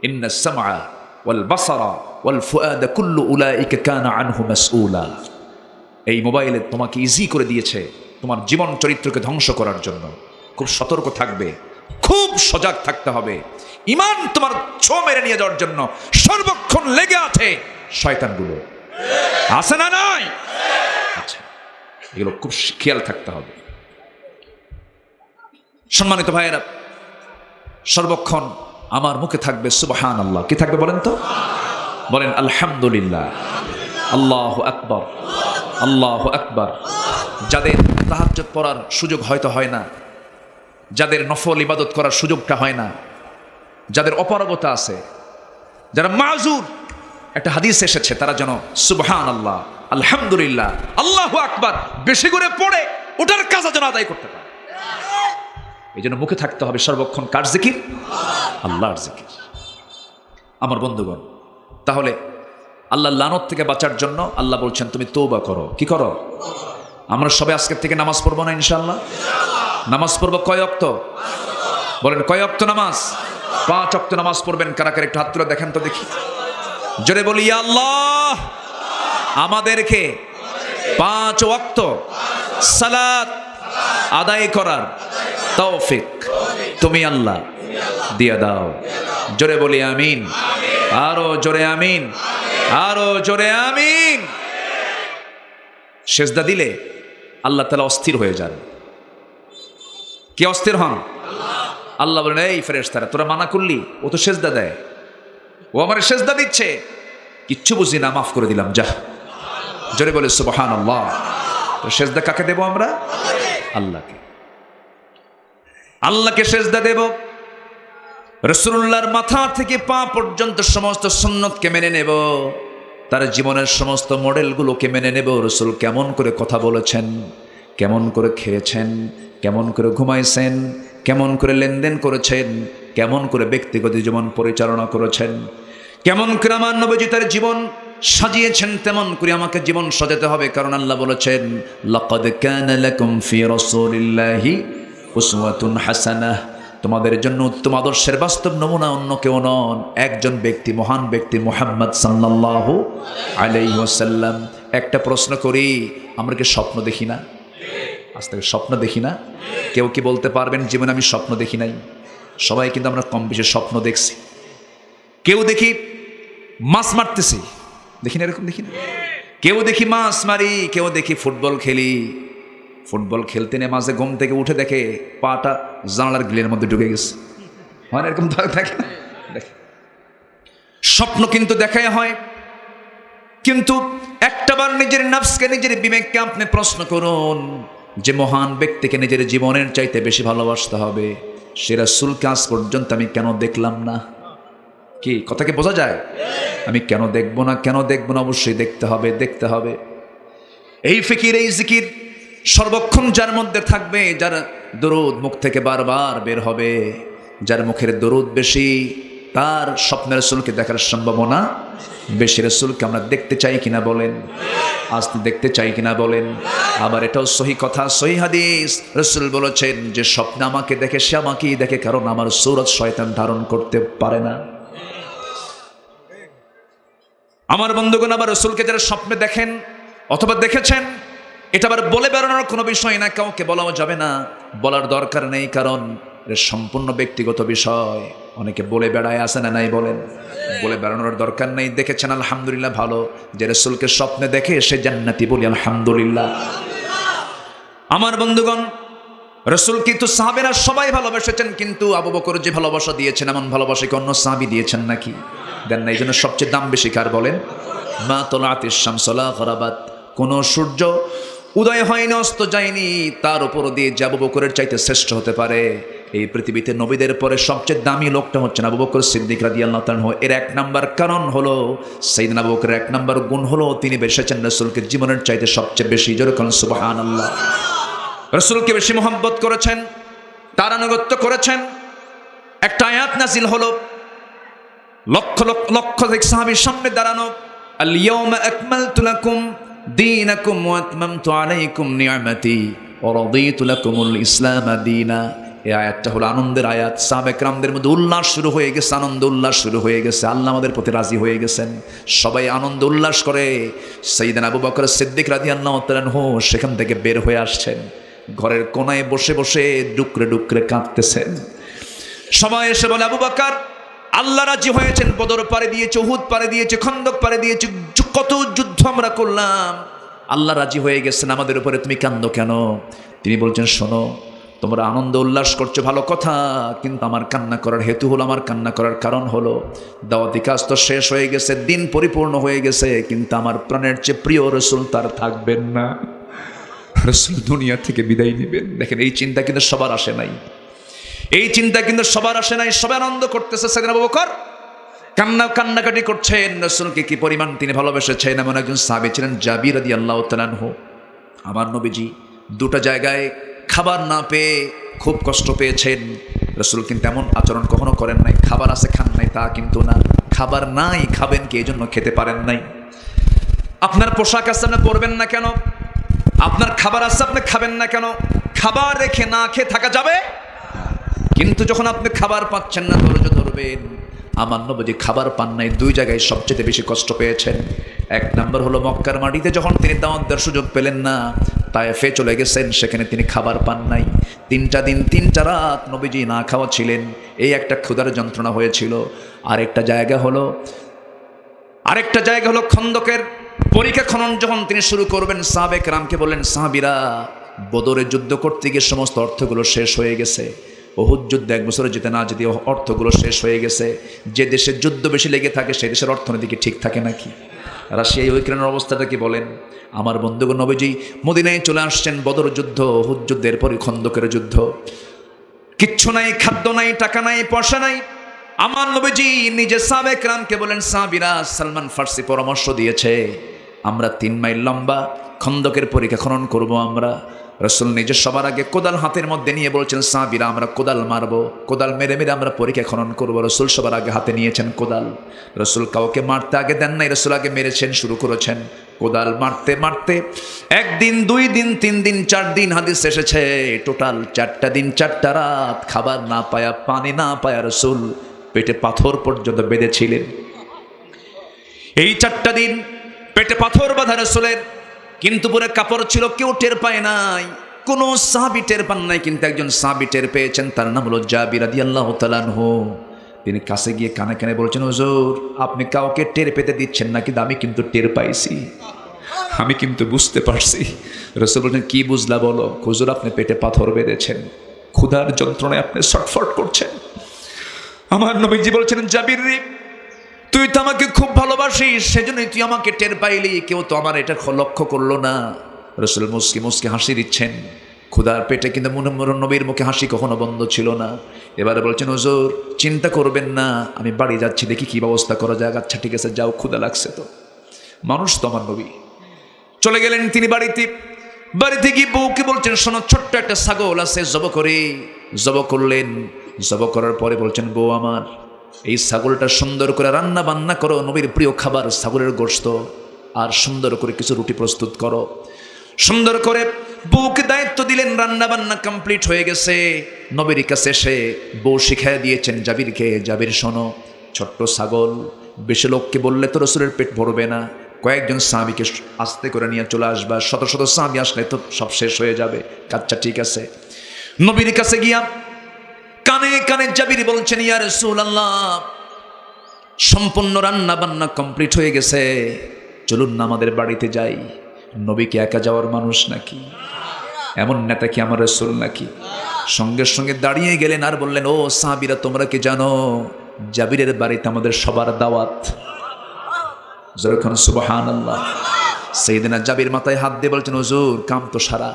ইন্নাস সামআ ওয়াল বাসারা ওয়াল ফুআদা কুল্লু উলাইকা কানা আনহু মাসউলা। এই মোবাইলে তোমাকে ইজি করে দিয়েছে তোমার জীবন চরিত্রকে ধ্বংস করার জন্য। খুব সতর্ক থাকবে, খুব সজাগ থাকতে হবে। ঈমান তোমার ছো মেরে নিয়ে যাওয়ার জন্য সর্বক্ষণ লেগে আছে শয়তানগুলো, আছে না নাই? আচ্ছা, এগুলো খুব খেয়াল থাকতে হবে। সম্মানিত ভাইয়েরা, সর্বক্ষণ আমার মুখে থাকবে সুবহানাল্লাহ। কি থাকবে বলেন তো? বলেন আলহামদুলিল্লাহ, আল্লাহু আকবার, আল্লাহু আকবার। যাদের তাহাজ্জুদ পড়ার সুযোগ হয়তো হয় না, যাদের নফল ইবাদত করার সুযোগটা হয় না, যাদের অপারগতা আছে, যারা মাযুর, একটা হাদিস এসেছে তারা যেন সুবহানাল্লাহ, আলহামদুলিল্লাহ, আল্লাহু আকবার বেশি করে পড়ে ওটার কাজ যেন আদায় করতে পারে। এই জন্য মুখে থাকতে হবে সর্বক্ষণ কার জিকির? আল্লাহর জিকির। আমার বন্ধুগণ, তাহলে আল্লাহর লানত থেকে বাঁচার জন্য আল্লাহ বলছেন তুমি তওবা করো। কি করো? আমরা সবাই আজকের থেকে নামাজ পড়বো না ইনশাআল্লাহ? নামাজ পড়বো কয় ওয়াক্ত? বলেন কয় ওয়াক্ত নামাজ? 5 ওয়াক্ত নামাজ পড়বেন। কারা কারা একটু হাত তুলে দেখেন তো দেখি। জোরে বলি ইয়া আল্লাহ, আমাদেরকে 5 ওয়াক্ত সালাত আদায় করার তৌফিক তুমি আল্লাহ দিয়ে দাও। জোরে বলি আমিন, আরো জোরে আমিন, আরো জোরে আমিন। সেজদা দিলে আল্লাহ তাআলা অস্থির হয়ে যান। কে অস্থির হন? আল্লাহ বলেন, এই ফেরেশতারা তোরা মানা করলি, ও তো সেজদা দেয়। ও আমার সেজদা দিচ্ছে, কিচ্ছু বুঝি না, মাফ করে দিলাম, যা। জোরে বলে সুবহানাল্লাহ। তো সেজদা কাকে দেব আমরা? আল্লাহকে। আল্লাহকে সেজদা দেব। রাসূলুল্লাহর মাথা থেকে পা পর্যন্ত সমস্ত সুন্নতকে মেনে নেব, তার জীবনের সমস্ত মডেলগুলোকে মেনে নেব। রাসূল কেমন করে কথা বলেছেন, কেমন করে খেয়েছেন, কেমন করে ঘুমাইছেন, কেমন করে লেনদেন করেছেন, কেমন করে ব্যক্তিগত জীবন পরিচালনা করেছেন, কেমন করে আমার নবীজি তার জীবন সাজিয়েছেন, তেমন করে আমাকে জীবন সাজাতে হবে। কারণ আল্লাহ বলেছেন, লাকাদ কানা লাকুম ফি রাসূলিল্লাহি উসওয়াতুন হাসানাহ, তোমাদের জন্য উত্তম আদর্শের বাস্তব নমুনা অন্য কেউ নন, একজন ব্যক্তি, মহান ব্যক্তি মুহাম্মদ সাল্লাল্লাহু আলাইহি ওয়াসাল্লাম। একটা প্রশ্ন করি, আমরা কি স্বপ্ন দেখি না? আজ থেকে স্বপ্ন দেখি না? কেউ কি বলতে পারবেন জীবনে আমি স্বপ্ন দেখি নাই? সবাই কিন্তু আমরা কম বেশি স্বপ্ন দেখছি। কেউ দেখি মাছ মারতেছি, দেখি না? এরকম দেখি না? কেউ দেখি মাছ মারি, কেউ দেখি ফুটবল খেলি। ফুটবল খেলতে নিয়ে মাঝে ঘুম থেকে উঠে দেখে পাটা জানালার গ্রিলের মধ্যে ঢুকে গেছে। হয় না এরকম? দেখে না? স্বপ্ন কিন্তু দেখাই হয়। কিন্তু একটাবার নিজের নফসকে, নিজের বিবেককে আপনি প্রশ্ন করুন, যে মহান ব্যক্তিকে নিজের জীবনের চাইতে বেশি ভালোবাসতে হবে, সে রাসূলকে আজ পর্যন্ত আমি কেন দেখলাম না? কি কথা কি বোঝা যায়? আমি কেন দেখব না? কেন দেখব না? অবশ্যই দেখতে হবে, দেখতে হবে। এই ফিকির, এই জিকির সর্বক্ষণ যার মধ্যে থাকবে, যার দরুদ মুখ থেকে বারবার বের হবে, যার মুখের দরুদ বেশি, তার স্বপ্নের রাসূলকে দেখার সম্ভাবনা বেশি। রাসূলকে আমরা দেখতে চাই কিনা বলেন? আজ দেখতে চাই কিনা বলেন? আবার এটাও সহি কথা, সহি হাদিস, রাসূল বলেছেন যে স্বপ্নে আমাকে দেখে সে আমাকেই দেখে, কারণ আমার সূরত শয়তান ধারণ করতে পারে না। আমার বন্ধুগণ, আবার রাসূলকে যারা স্বপ্নে দেখেন অথবা দেখেছেন, এটা আবার বলে বেড়ানোর কোনো বিষয় না, কাউকে বলাও যাবে না, বলার দরকার নেই, কারণ এটা সম্পূর্ণ ব্যক্তিগত বিষয়। অনেকে বলে বেড়ায়, আসে না নাই বলেন? বলে বেড়ানোর দরকার নেই। দেখেছেন আলহামদুলিল্লাহ, ভালো। যে রাসূলকে স্বপ্নে দেখে সে জান্নাতি, বলি আলহামদুলিল্লাহ। আমার বন্ধুগণ, রাসূল কিন্তু সাহাবীরা সবাই ভালোবেসেছেন, কিন্তু আবু বকর যে ভালোবাসা দিয়েছেন, এমন ভালোবাসা কি অন্য সাহাবী দিয়েছেন নাকি? দেন না। এই জন্য সবচেয়ে দাম বেশি কার বলেন? মা তলাতিশ শামসু লা গরাবাত, কোন সূর্য উদয় হয়নি, অস্ত যায়নি, তার উপর দিয়ে যে আবু বকরের চাইতে শ্রেষ্ঠ হতে পারে এই পৃথিবীতে নবীদের পরে সবচেয়ে দামি লোকটা হচ্ছেন আবু বকর সিদ্দিক রাদিয়াল্লাহু তাআলা। এর এক নাম্বার কারণ হলো, সাইয়েদনা আবু বকরের এক নাম্বার গুণ হলো তিনি বেসেছেন রাসূলকে জীবনের চাইতে সবচেয়ে বেশি। জোরে বলুন সুবহানাল্লাহ। রাসূলকে বেশি মহব্বত করেছেন, তার আনুগত্য করেছেন। একটা আয়াত নাজিল হলো, লক্ষ লক্ষ লক্ষ সাহাবীর সামনে দাঁড়ানো, আল ইয়াউমা আকমালতু লাকুম দীনাকুম ওয়া আতমামতু আলাইকুম নি'মাতি ওয়া রাদিতু লাকুমুল ইসলাম দীনা। এই আয়াতটা হলো আনন্দের আয়াত। সাহাবায়ে কেরামদের মধ্যে উল্লাস শুরু হয়ে গেছে, আনন্দ উল্লাস শুরু হয়ে গেছে। আল্লাহ আমাদের প্রতি রাজি হয়ে গেছেন, সবাই আনন্দ উল্লাস করে। সাইয়েদনা আবু বকর সিদ্দিক রাদিয়াল্লাহু তাআলা সেখান থেকে বের হয়ে আসছেন, ঘরের কোনায় বসে বসে ডুকরে ডুকরে কাঁদতেছেন। সবাই এসে বলে, আবু বকর, আল্লাহ রাজি হয়েছেন, বদর পারে দিয়েছে, উহুদ পারে দিয়েছে, খন্দক পারে দিয়েছে, কত যুদ্ধ আমরা করলাম, আল্লাহ রাজি হয়ে গেছেন আমাদের উপরে, তুমি কান্দো কেন? তিনি বলছেন, শোনো, তোমরা আনন্দ উল্লাস করছো ভালো কথা, কিন্তু আমার কান্না করার হেতু হলো, আমার কান্না করার কারণ হলো, দাওয়াতি কাজ তো শেষ হয়ে গেছে, দিন পরিপূর্ণ হয়ে গেছে, কিন্তু আমার প্রাণের চেয়ে প্রিয় রাসূল তার থাকবেন না, রাসূল দুনিয়া থেকে বিদায় নেবেন। দেখেন, এই চিন্তা কিন্তু সবার আসে নাই, এই চিন্তা কিন্তু সবার আসে নাই। সবাই আনন্দ করতেছে। সাইয়েদনা আবু বকর কান্নাকাটি করছেন, রাসূলকে কি পরিমাণ তিনি ভালোবেসেছেন। এমন একজন সাহাবী ছিলেন জাবির রাদিয়াল্লাহু তাআলা আনহু। আমার নবীজি দুটো জায়গায় খাবার না পেয়ে খুব কষ্ট পেয়েছেন। রাসূল কিন্তু এমন আচরণ কখনো করেন নাই, খাবার আছে খান নাই তা কিন্তু না, খাবার নাই খাবেন কি, এই জন্য খেতে পারেন নাই। আপনার পোশাক আছে আপনি পরবেন না কেন? আপনার খাবার আছে আপনি খাবেন না কেন? খাবার রেখে না খেয়ে থাকা যাবে? কিন্তু যখন আপনি খাবার পাচ্ছেন না, ধৈর্য ধরবেন। আমার নবীজি খাবার পান নাই, দুই জায়গায় সবচেয়ে বেশি কষ্ট পেয়েছেন। এক নম্বর হলো মক্কার মাটিতে যখন তিনি দাওয়াত দেওয়ার সুযোগ পেলেন না, তায়েফে চলে গেছেন, সেখানে তিনি খাবার পান নাই। 3টা দিন 3টা রাত নবীজি না খাওয়া ছিলেন, এই একটা ক্ষুধার যন্ত্রণা হয়েছিল। আরেকটা জায়গা হলো খন্দকের পরীক্ষা খনন যখন তিনি শুরু করবেন, সাহাবায়ে কেরামকে বললেন, সাহাবীরা, বদরে যুদ্ধ করতে গিয়ে সমস্ত অর্থগুলো শেষ হয়ে গেছে, উহুদ যুদ্ধে 1 বছরে যেতে না যেতে অর্থগুলো শেষ হয়ে গেছে। যে দেশের যুদ্ধ বেশি লেগে থাকে সেই দেশের অর্থনীতি কি ঠিক থাকে নাকি? রাশিয়া ইউক্রেনের অবস্থাটা কি বলেন? আমার বন্ধুগণ, নবীজি মদিনায় চলে আসছেন, বদর যুদ্ধ, উহুদ যুদ্ধের পরে খন্দকের যুদ্ধ, কিচ্ছু নাই, খাদ্য নাই, টাকা নাই, পয়সা নাই। আমার নবীজি নিজে সাহাবায়ে কেরামকে বলেন, সাহাবীরা, সালমান ফার্সি পরামর্শ দিয়েছে আমরা 3 মাইল লম্বা খন্দকের পরিখা খনন করব। আমরা রাসূল নিজে সবার আগে কোদাল হাতের মধ্যে নিয়ে বলছেন, সাহাবীরা আমরা কোদাল মারবো, কোদাল মেরে মেরে আমরা পরিখা খনন করবো। রাসূল সবার আগে হাতে নিয়েছেন কোদাল। রাসূল কাউকে মারতে আগে দেন নাই, রাসূল আগে মেরেছেন, শুরু করেছেন। কোদাল মারতে মারতে 1 দিন 2 দিন 3 দিন 4 দিন, হাদিস এসেছে টোটাল 4টা দিন 4টা রাত খাবার না পায়া, পানি না পায়া রাসূল পেটে পাথর পর্যন্ত বেঁধেছিলেন। এই 4টা দিন পেটে পাথর বাঁধা রাসূলের, কিন্তু পুরো কাপড় ছিল, কেউ টের পায় নাই, কোনো সাহাবী টের পান নাই। কিন্তু একজন সাহাবী টের পেয়েছেন, তার নাম হলো জাবির রাদিয়াল্লাহু তাআলা আনহু। তিনি কাছে গিয়ে কানে কানে বলছেন, হুজুর আপনি কাউকে টের পেতে দিচ্ছেন না, কিন্তু আমি কিন্তু টের পাইছি, আমি কিন্তু বুঝতে পারছি। রাসূল বলছেন, কি বুঝলা বলো? হুজুর আপনি পেটে পাথর বেঁধেছেন, ক্ষুধার যন্ত্রণায় আপনি ছটফট করছেন। আমার নবীজি বলছেন, জাবির রে, তুই তো আমাকে খুব ভালোবাসিস, সেজন্যই তুই আমাকে টের পাইলি, কেউ তো আমার এটা লক্ষ্য করলো না। রাসূল মুস্কি মুস্কি হাসি দিচ্ছেন, ক্ষুধার পেটে, কিন্তু নবীর মুখে হাসি কখনো বন্ধ ছিল না। এবারে বলছেন, হুজুর চিন্তা করবেন না, আমি বাড়ি যাচ্ছি, দেখি কি ব্যবস্থা করা যায়। আচ্ছা ঠিক আছে যাও, ক্ষুধা লাগছে তো, মানুষ তো আমার নবী। চলে গেলেন তিনি বাড়িতে। বাড়িতে গিয়ে বউকে বলছেন, শোনো ছোট্ট একটা ছাগল আছে, জব করে, জব করলেন। জব করার পরে বলছেন, বউ আমার, এই ছাগলটা সুন্দর করে রান্না বান্না করো, নবীর প্রিয় খাবার ছাগলের গোশত, আর সুন্দর করে কিছু রুটি প্রস্তুত করো। সুন্দর করে বউকে দায়িত্ব দিলেন, রান্না বান্না কমপ্লিট হয়ে গেছে। নবীর কাছে এসে বউ শিখাই দিয়েছেন জাবিরকে, জাবির শোনো, ছোট্ট ছাগল, বেশি লোককে বললে তো রাসূলের পেট ভরবে না, কয়েকজন সাহাবীকে আস্তে করে নিয়ে চলে আসবা, শত শত সাহাবী আসলে তো সব শেষ হয়ে যাবে। আচ্ছা ঠিক আছে। নবীর কাছে গিয়া কানে কানে জাবির বলছেন, ইয়া রাসূলুল্লাহ, সম্পূর্ণ রান্না বান্না কমপ্লিট হয়ে গেছে, চলুন না আমাদের বাড়িতে যাই। নবী কি একা যাওয়ার মানুষ নাকি? এমন নেতা কি আমার রাসূল নাকি? সঙ্গে সঙ্গে দাঁড়িয়ে গেলেন আর বললেন, ও সাহাবীরা, তোমরা কি জানো জাবিরের বাড়িতে আমাদের সবার দাওয়াত? যখন সুবহানাল্লাহ। সাইয়েদনা জাবির মাথায় হাত দিয়ে বলছেন, হুজুর কাম তো সারা,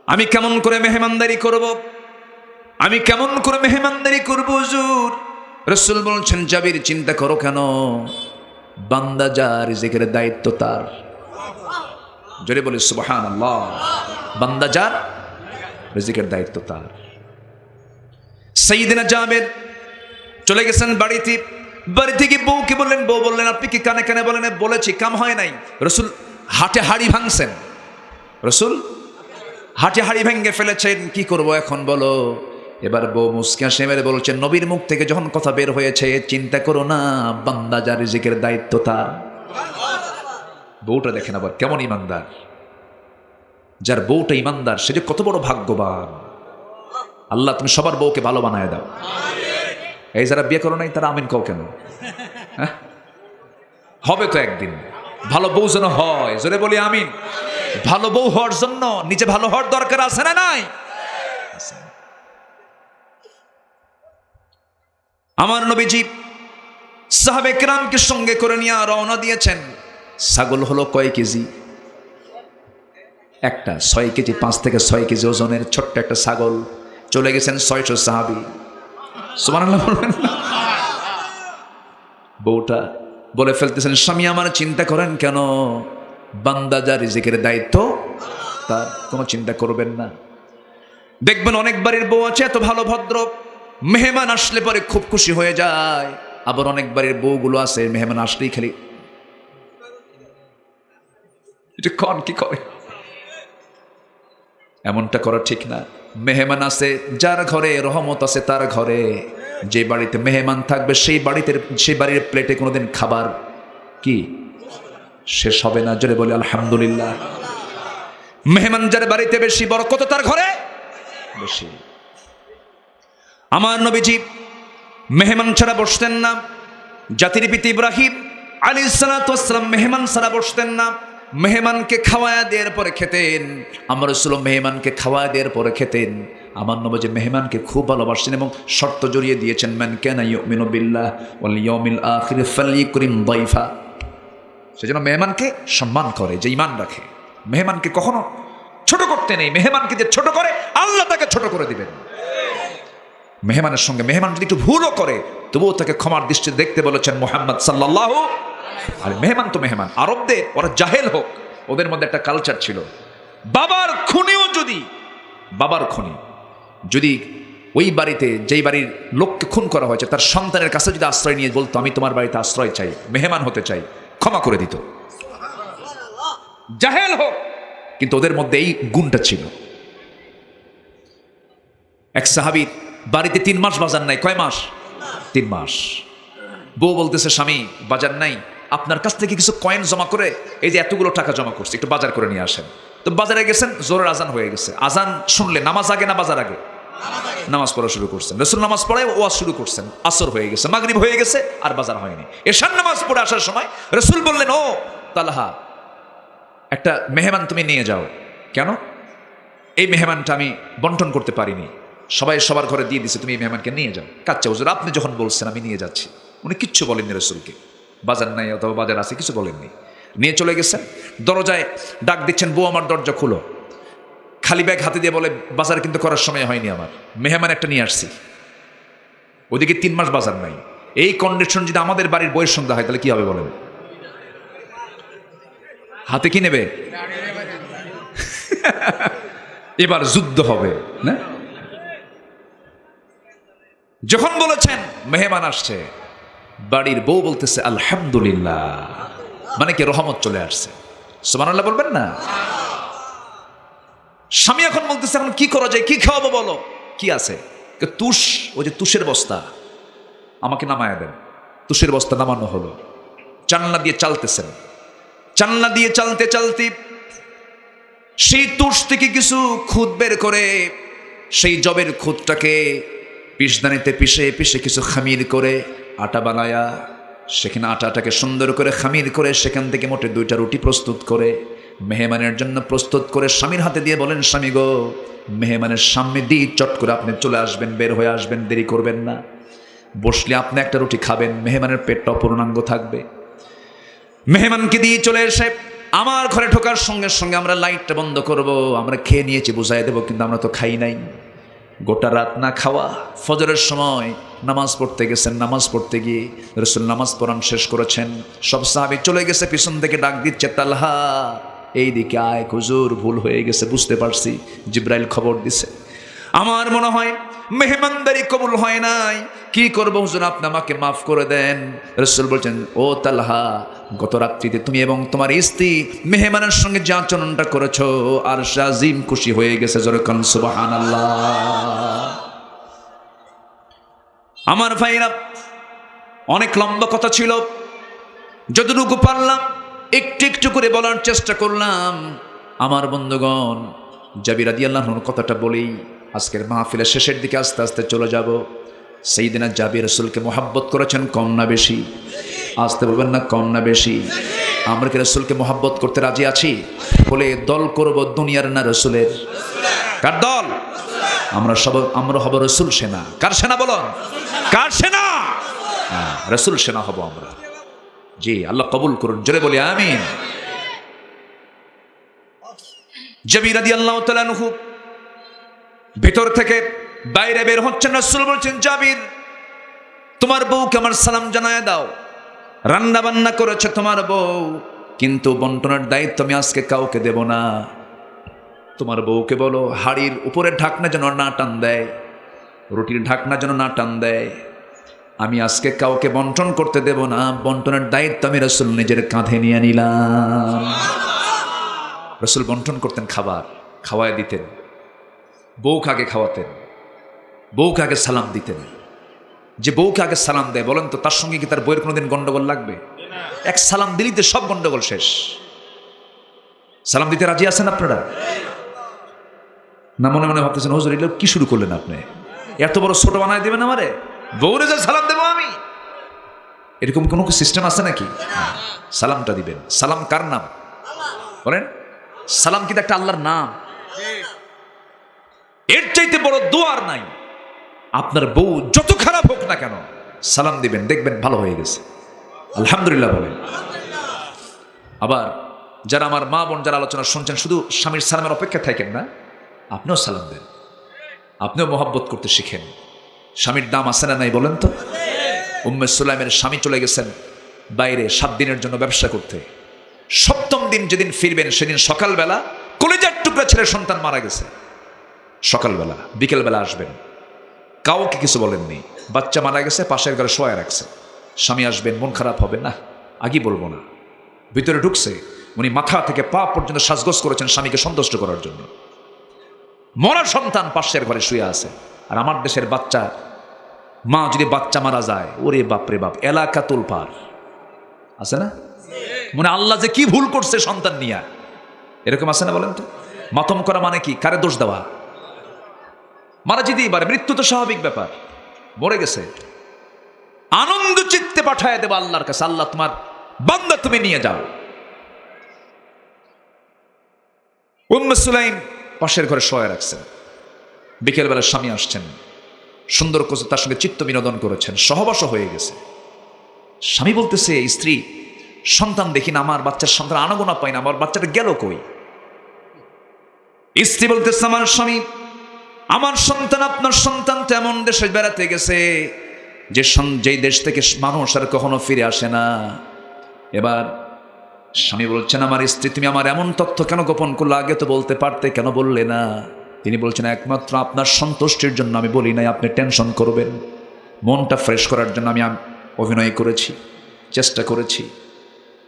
আমি কেমন করে মেহমানদারি করব, আমি কেমন করে মেহমানদারি করব হুজুর? রাসূল বলছেন, জাবির চিন্তা করো কেন, বান্দা যার রিজিকের দায়িত্ব তার। জোরে বলি সুবহানাল্লাহ। বান্দা যার রিজিকের দায়িত্ব তার। সাইয়েদনা জাবির চলে গেছেন বাড়িতে। বাড়ি থেকে বউকে বললেন, বউ বললেন, আপনি কি কানে কানে বলেন? বলেছি, কাম হয় নাই। রাসূল হাটে হাড়ি ভাঙছেন, রাসূল হাটে হাড়ি ভেঙে ফেলেছেন, কি করব এখন বলো? এবার বউ মুস্কি হাসি মেরে বলছেন, নবীর মুখ থেকে যখন কথা বের হয়েছে, চিন্তা করো না, বান্দা যার রিজিকের দায়িত্ব তার। বউটা দেখেন আবার কেমন ইমানদার, যার বউটা ইমানদার সে যে কত বড় ভাগ্যবান। আল্লাহ তুমি সবার বউকে ভালো বানায় দাও। এই যারা বিয়ে করো নাই তারা আমিন কও কেন? হবে তো একদিন, ভালো বউ যেন হয়, জোরে বলি আমিন। ভালো বউ হওয়ার জন্য নিজে ভালো হওয়ার দরকার আছে না নাই? আমার নবীজি সাহাবে কেরামকে সঙ্গে করে নিয়ে রওনা দিয়েছেন। ছাগল হলো কয় কেজি? একটা 6 কেজি, 5 থেকে 6 কেজি ওজনের ছোট্ট একটা ছাগল। চলে গেছেন 600 সাহাবী। সুবহানাল্লাহ বলবেন না? বউটা বলে ফেলতেছেন, স্বামী আমার চিন্তা করেন কেন, বান্দা যার রিজিকের দায়িত্ব তার, কোনো চিন্তা করবেন না। দেখবেন অনেক বাড়ির বউ আছে এত ভালো ভদ্র, মেহমান আসলে পরে খুব খুশি হয়ে যায়। আবার অনেক বাড়ির বউগুলো আছে মেহমান আসলেই খালি কন কি করে। এমনটা করা ঠিক না। মেহমান আছে যার ঘরে রহমত আছে তার ঘরে, যে বাড়িতে মেহমান থাকবে সেই বাড়ির প্লেটে কোনোদিন খাবার কি শেষ হবে না। জোরে বলি আলহামদুলিল্লাহ। মেহমান যার বাড়িতে বেশি, বরকত তার ঘরে বেশি। আমার নবীজি মেহমান ছাড়া বসতেন না। জাতির পিতা ইব্রাহিম আলাইহিস সালাতু ওয়াস সালাম মেহমান ছাড়া বসতেন না। মেহমানকে খাওয়ায়া দেওয়ার পরে খেতেন। আমার রাসূল মেহমানকে খাওয়ায়া দেওয়ার পরে খেতেন। আমার নবী মেহমানকে খুব ভালোবাসছেন এবং শর্ত জড়িয়ে দিয়েছেন, মান কানা ইউমিনু বিল্লাহ ওয়াল ইয়াউমিল আখির ফালইকরিম দাইফা। সেজন্য মেহমানকে সম্মান করে যে ঈমান রাখে। মেহমানকে কখনো ছোট করতে নেই। মেহমানকে যে ছোট করে আল্লাহ তাকে ছোট করে দিবেন। মেহমানের সঙ্গে মেহমান যদি একটু ভুলও করে তবুও তাকে ক্ষমার দৃষ্টিতে দেখতে বলেছেন মুহাম্মদ সাল্লাল্লাহু। আর মেহমান তো মেহমান। আরবদের ওরা জাহেল হোক, ওদের মধ্যে একটা কালচার ছিল, বাবার খুনি যদি ওই বাড়িতে যেই বাড়ির লোককে খুন করা হয়েছে তার সন্তানের কাছে যদি আশ্রয় নিয়ে বলতো আমি তোমার বাড়িতে আশ্রয় চাই, মেহমান হতে চাই, ক্ষমা করে দিত। জাহেল হোক, কিন্তু ওদের মধ্যে এই গুণটা ছিল। এক সাহাবীর বাড়িতে 3 মাস বাজার নাই। কয় মাস? 3 মাস। বউ বলতেছে স্বামী বাজার নাই, আপনার কাছ থেকে কিছু কয়েন জমা করে এই যে এতগুলো টাকা জমা করছি, একটু বাজার করে নিয়ে আসেন। তো বাজারে গেছেন, জোরের আজান হয়ে গেছে। আজান শুনলে নামাজ আগে না বাজার আগে? নামাজ পড়া শুরু করছেন। রাসূল নামাজ পড়ায় ওয়াজ শুরু করছেন। আসর হয়ে গেছে, মাগরিব হয়ে গেছে, আর বাজার হয়নি। এশার নামাজ পড়ে আসার সময় রাসূল বললেন, ও তালহা, একটা মেহমান তুমি নিয়ে যাও। কেন? এই মেহমানটা আমি বন্টন করতে পারিনি, সবাই সবার ঘরে দিয়ে দিছে, তুমি এই মেহমানকে নিয়ে যাও। কাচ্চা হুজুর আপনি যখন বলছেন আমি নিয়ে যাচ্ছি। উনি কিচ্ছু বলেননি রাসূলকে, বাজার নাই অথবা বাজার আছে কিছু বলেননি, নিয়ে চলে গেছেন। দরজায় ডাক দিচ্ছেন, বউ আমার দরজা খুলো। খালি ব্যাগ হাতে দিয়ে বলে বাজার কিন্তু করার সময় হয়নি আমার, মেহমান একটা নিয়ে আসছি। ওদিকে 3 মাস বাজার নাই। এই কন্ডিশন যদি আমাদের বাড়ির বইয়ের সন্ধ্যা হয় তাহলে কি হবে বলেন? হাতে কি নেবে? এবার যুদ্ধ হবে না? যখন বলেছেন মেহমান আসছে, বাড়ির বউ বলতেছে আলহামদুলিল্লাহ, মানে কি রহমত চলে আসছে। সুবহানাল্লাহ বলবেন না? স্বামী এখন বলতেছে এখন কি করা যায়, কি খাওয়াবো বলো, কি আছে? তুষ, ওই যে তুষের বস্তা আমাকে নামায়া দেন। তুষের বস্তা নামানো হলো। জানলা দিয়ে চালতেছেন, জানলা দিয়ে চালতে চালতে সেই তুষ থেকে কিছু খুদ বের করে সেই জবের খুদটাকে পিষদানিতে পিষে পিষে কিছু খামির করে আটা বানায়া, সেখানে আটাটাকে সুন্দর করে খামির করে সেখান থেকে মোটে 2টা রুটি প্রস্তুত করে মেহমানের জন্য প্রস্তুত করে স্বামীর হাতে দিয়ে বলেন, স্বামী গো, মেহমানের সামনে দিয়ে চট করে আপনি চলে আসবেন, বের হয়ে আসবেন, দেরি করবেন না। বসলে আপনি একটা রুটি খাবেন, মেহমানের পেটটা পূর্ণাঙ্গ থাকবে। মেহমানকে দিয়ে চলে এসে আমার ঘরে ঢোকার সঙ্গে সঙ্গে আমরা লাইটটা বন্ধ করব, আমরা খেয়ে নিয়েছি বুঝাই দেবো, কিন্তু আমরা তো খাই নাই। গোটা রাত না খাওয়া, ফজরের সময় নামাজ পড়তে গেছেন, নামাজ পড়তে গিয়ে রাসূল নামাজ পড়ান শেষ করেছেন, সব সাহাবী চলে গেছে, পিছন থেকে ডাক দিচ্ছে, তালহা এইদিকে আয়, হুজুর ভুল হয়ে গেছে, বুঝতে পারছি, জিবরাইল খবর দিছে। আমার মনে হয় মেহমানদারি কবুল হয় নাই, কি করবো হুজুর, আপনি আমাকে মাফ করে দেন। রাসূল বলছেন, ও তালহা, গত রাত্রিতে তুমি এবং তোমার স্ত্রী মেহমানের সঙ্গে যে আচরণটা করেছো, আরশ আজিম খুশি হয়ে গেছে। জোরে কোন সুবহানাল্লাহ। আমার ভাইরা, অনেক লম্বা কথা ছিল, যতটুকু পারলাম একটু একটু করে বলার চেষ্টা করলাম। আমার বন্ধুগণ, জাবির রাদিয়াল্লাহু আনহুর কথাটা বলেই আজকের মাহফিলের শেষের দিকে আস্তে আস্তে চলে যাব। সাইয়েদনা জাবির রাসূলকে মহব্বত করেছেন কম না বেশি? আসতে বলবেন না, কম না বেশি? আমরা কি রাসূলকে মহব্বত করতে রাজি আছি? বলে দল করব দুনিয়ার না রাসূলের? কার দল? আমরা হব রাসূল সেনা। কার সেনা বলুন? কার সেনা? রাসূল সেনা হব আমরা। জি, আল্লাহ কবুল করুন, জোরে বলি আমিন। জাবির রাদিয়াল্লাহু তাআলা আনহু ভেতর থেকে বাইরে বের হচ্ছেন। রাসূল বলছেন, জাবির, তোমার বউকে আমার সালাম জানায় দাও। রান্না বান্না করেছে তোমার বউ, কিন্তু বন্টনের দায়িত্ব আমি আজকে কাউকে দেব না। তোমার বউকে বলো হাড়ির উপরে ঢাকনা যেন না টান দেয়, রুটির ঢাকনা যেন না টান দেয়। আমি আজকে কাউকে বন্টন করতে দেব না, বন্টনের দায়িত্ব আমি রাসূল নিজের কাঁধে নিয়ে নিলাম। রাসূল বন্টন করতেন, খাবার খাওয়ায় দিতেন, বউকে আগে খাওয়াতেন, বউকে আগে সালাম দিতেন। যে বউকে আগে সালাম দেয়, বলেন তো তার সঙ্গে কি তার বউয়ের কোনোদিন গন্ডগোল লাগবে? এক সালাম দিলেই তো সব গন্ডগোল শেষ। সালাম দিতে রাজি আছেন আপনারা? না মনে মনে ভাবতেছেন, হুজুর এগুলো কি শুরু করলেন আপনি? এত বড় ছোট বানায় দেবেন আমারে, বউরে যে সালাম দেবো আমি? এরকম কোনো সিস্টেম আছে নাকি? সালামটা দিবেন। সালাম কার নাম বলেন? সালাম কিন্তু একটা আল্লাহর নাম। এর চাইতে বড় দোয়ার নাই। আপনার বউ যত খারাপ হোক না কেন সালাম দিবেন, দেখবেন ভালো হয়ে গেছে, আলহামদুলিল্লাহ বলেন। আবার যারা আমার মা বোন যারা আলোচনা শুনছেন, শুধু স্বামীর সালামের অপেক্ষা থাকেন না, আপনিও সালাম দেন, আপনিও মহব্বত করতে শিখেন। স্বামীর দাম আছে না নাই বলেন তো? উম্মে সুলাইমের স্বামী চলে গেছেন বাইরে 7 দিনের জন্য ব্যবসা করতে। 7ম দিন যেদিন ফিরবেন সেদিন সকালবেলা কলিজার টুকরা ছেলে সন্তান মারা গেছে। সকালবেলা বিকেলবেলা আসবেন, কাউকে কিছু বলেননি, বাচ্চা মারা গেছে, পাশের ঘরে শোয়া রাখছে। স্বামী আসবেন, মন খারাপ হবে না, আগে বলবো না। ভিতরে ঢুকছে, উনি মাথা থেকে পা পর্যন্ত সাজগোজ করেছেন স্বামীকে সন্তুষ্ট করার জন্য। মরা সন্তান পাশের ঘরে শুয়ে আছে। আর আমার দেশের বাচ্চা, মা যদি বাচ্চা মারা যায়, ওরে বাপরে বাপ, এলাকা তোলপার আছে না? মনে আল্লাহ যে কি ভুল করছে সন্তান নিয়া, এরকম আছে না বলেন তো? মাতম করা মানে কি? কারে দোষ দেওয়া? মারা যেতেই পারে, মৃত্যু তো স্বাভাবিক ব্যাপার। মরে গেছে, আনন্দ চিত্তে পাঠায় দেব আল্লাহর কাছে, আল্লাহ তোমার বান্দা তুমি নিয়ে যাও। উম্মে সুলাইম পাশের ঘরে শোয়া রাখছেন। বিকেলবেলা স্বামী আসছেন, সুন্দর করে তার সঙ্গে চিত্ত বিনোদন করেছেন, সহবাস হয়ে গেছে। স্বামী বলতেছে স্ত্রী, সন্তান দেখি না, আমার বাচ্চার সন্তান আনাগোনা পাই না, আমার বাচ্চাটা গেল কই? স্ত্রী বলতেছে, আমার স্বামী, আমার সন্তান আপনার সন্তান তো এমন দেশে বেড়াতে গেছে যেই দেশ থেকে মানুষ আর কখনো ফিরে আসে না। এবার স্বামী বলছেন, আমার স্ত্রী, তুমি আমার এমন তথ্য কেন গোপন করলে? আগে তো বলতে পারতে, কেন বললে না? তিনি বলছেন, একমাত্র আপনার সন্তুষ্টির জন্য আমি বলি নাই, আপনি টেনশন করবেন। মনটা ফ্রেশ করার জন্য আমি অভিনয় করেছি, চেষ্টা করেছি।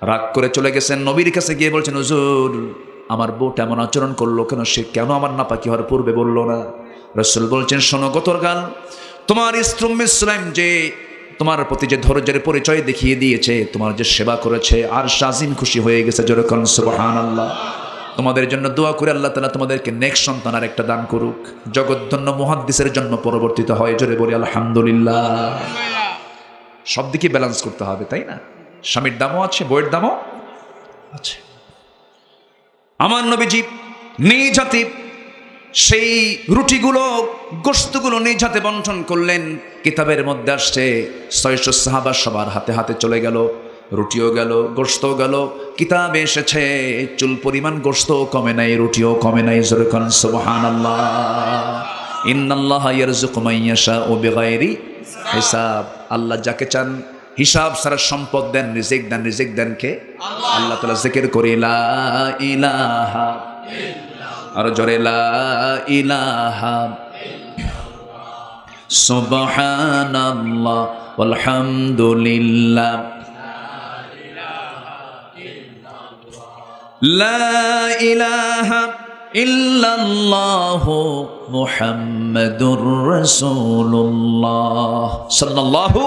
রাগ করে চলে গেছেন, নবীর কাছে গিয়ে বলছেন, হুজুর, আমার বউটা এমন আচরণ করলো কেন? সে কেন আমার নাপাকি হওয়ার পূর্বে বললো না? রাসূল বলছেন, শোনো, গতকাল তোমার স্ত্রী উম্মে সুলাইম যে তোমার প্রতি যে ধৈর্যের পরিচয় দেখিয়ে দিয়েছে, তোমার যে সেবা করেছে, আর শাজিম খুশি হয়ে গেছে। জোরে কোন সুবহানাল্লাহ। তোমাদের জন্য দোয়া করে আল্লাহ তাআলা তোমাদেরকে নেক্সট সন্তান আর একটা দান করুক, জগৎধন্য মুহাদ্দিসের জন্য পরিবর্তিত হয়। জোরে বলি আলহামদুলিল্লাহ। সব দিকে ব্যালেন্স করতে হবে, তাই না? স্বামীর দামও আছে, বইয়ের দামও আছে। আমার নবীজি নিজ হাতে সেই রুটিগুলো, গোশতগুলো নিজ হাতে বন্টন করলেন। কিতাবের মধ্যে আসছে 600 সাহাবা সবার হাতে হাতে চলে গেল, রুটিও গেল, গোশতও গেল। কিতাবে এসেছে চুল পরিমাণ গোশতও কমে নাই, রুটিও কমে নাই। জোরে কোন সুবহানাল্লাহ। ইন্নাল্লাহা ইয়ারযুকু মান ইয়াশাউ বিগাইরি হিসাব। আল্লাহ যাকে চান হিসাব ছাড়া সম্পদ দেন, রিজিক দেন। রিজিক দেন কে? আল্লাহ তাআলা। জিকির করি লা ইলাহা, আর জোরে লা ইলাহা সুবহানাল্লাহ ওয়ালহামদুলিল্লাহ লা ইলাহা ইল্লাল্লাহু মুহাম্মাদুর রাসূলুল্লাহ সাল্লাল্লাহু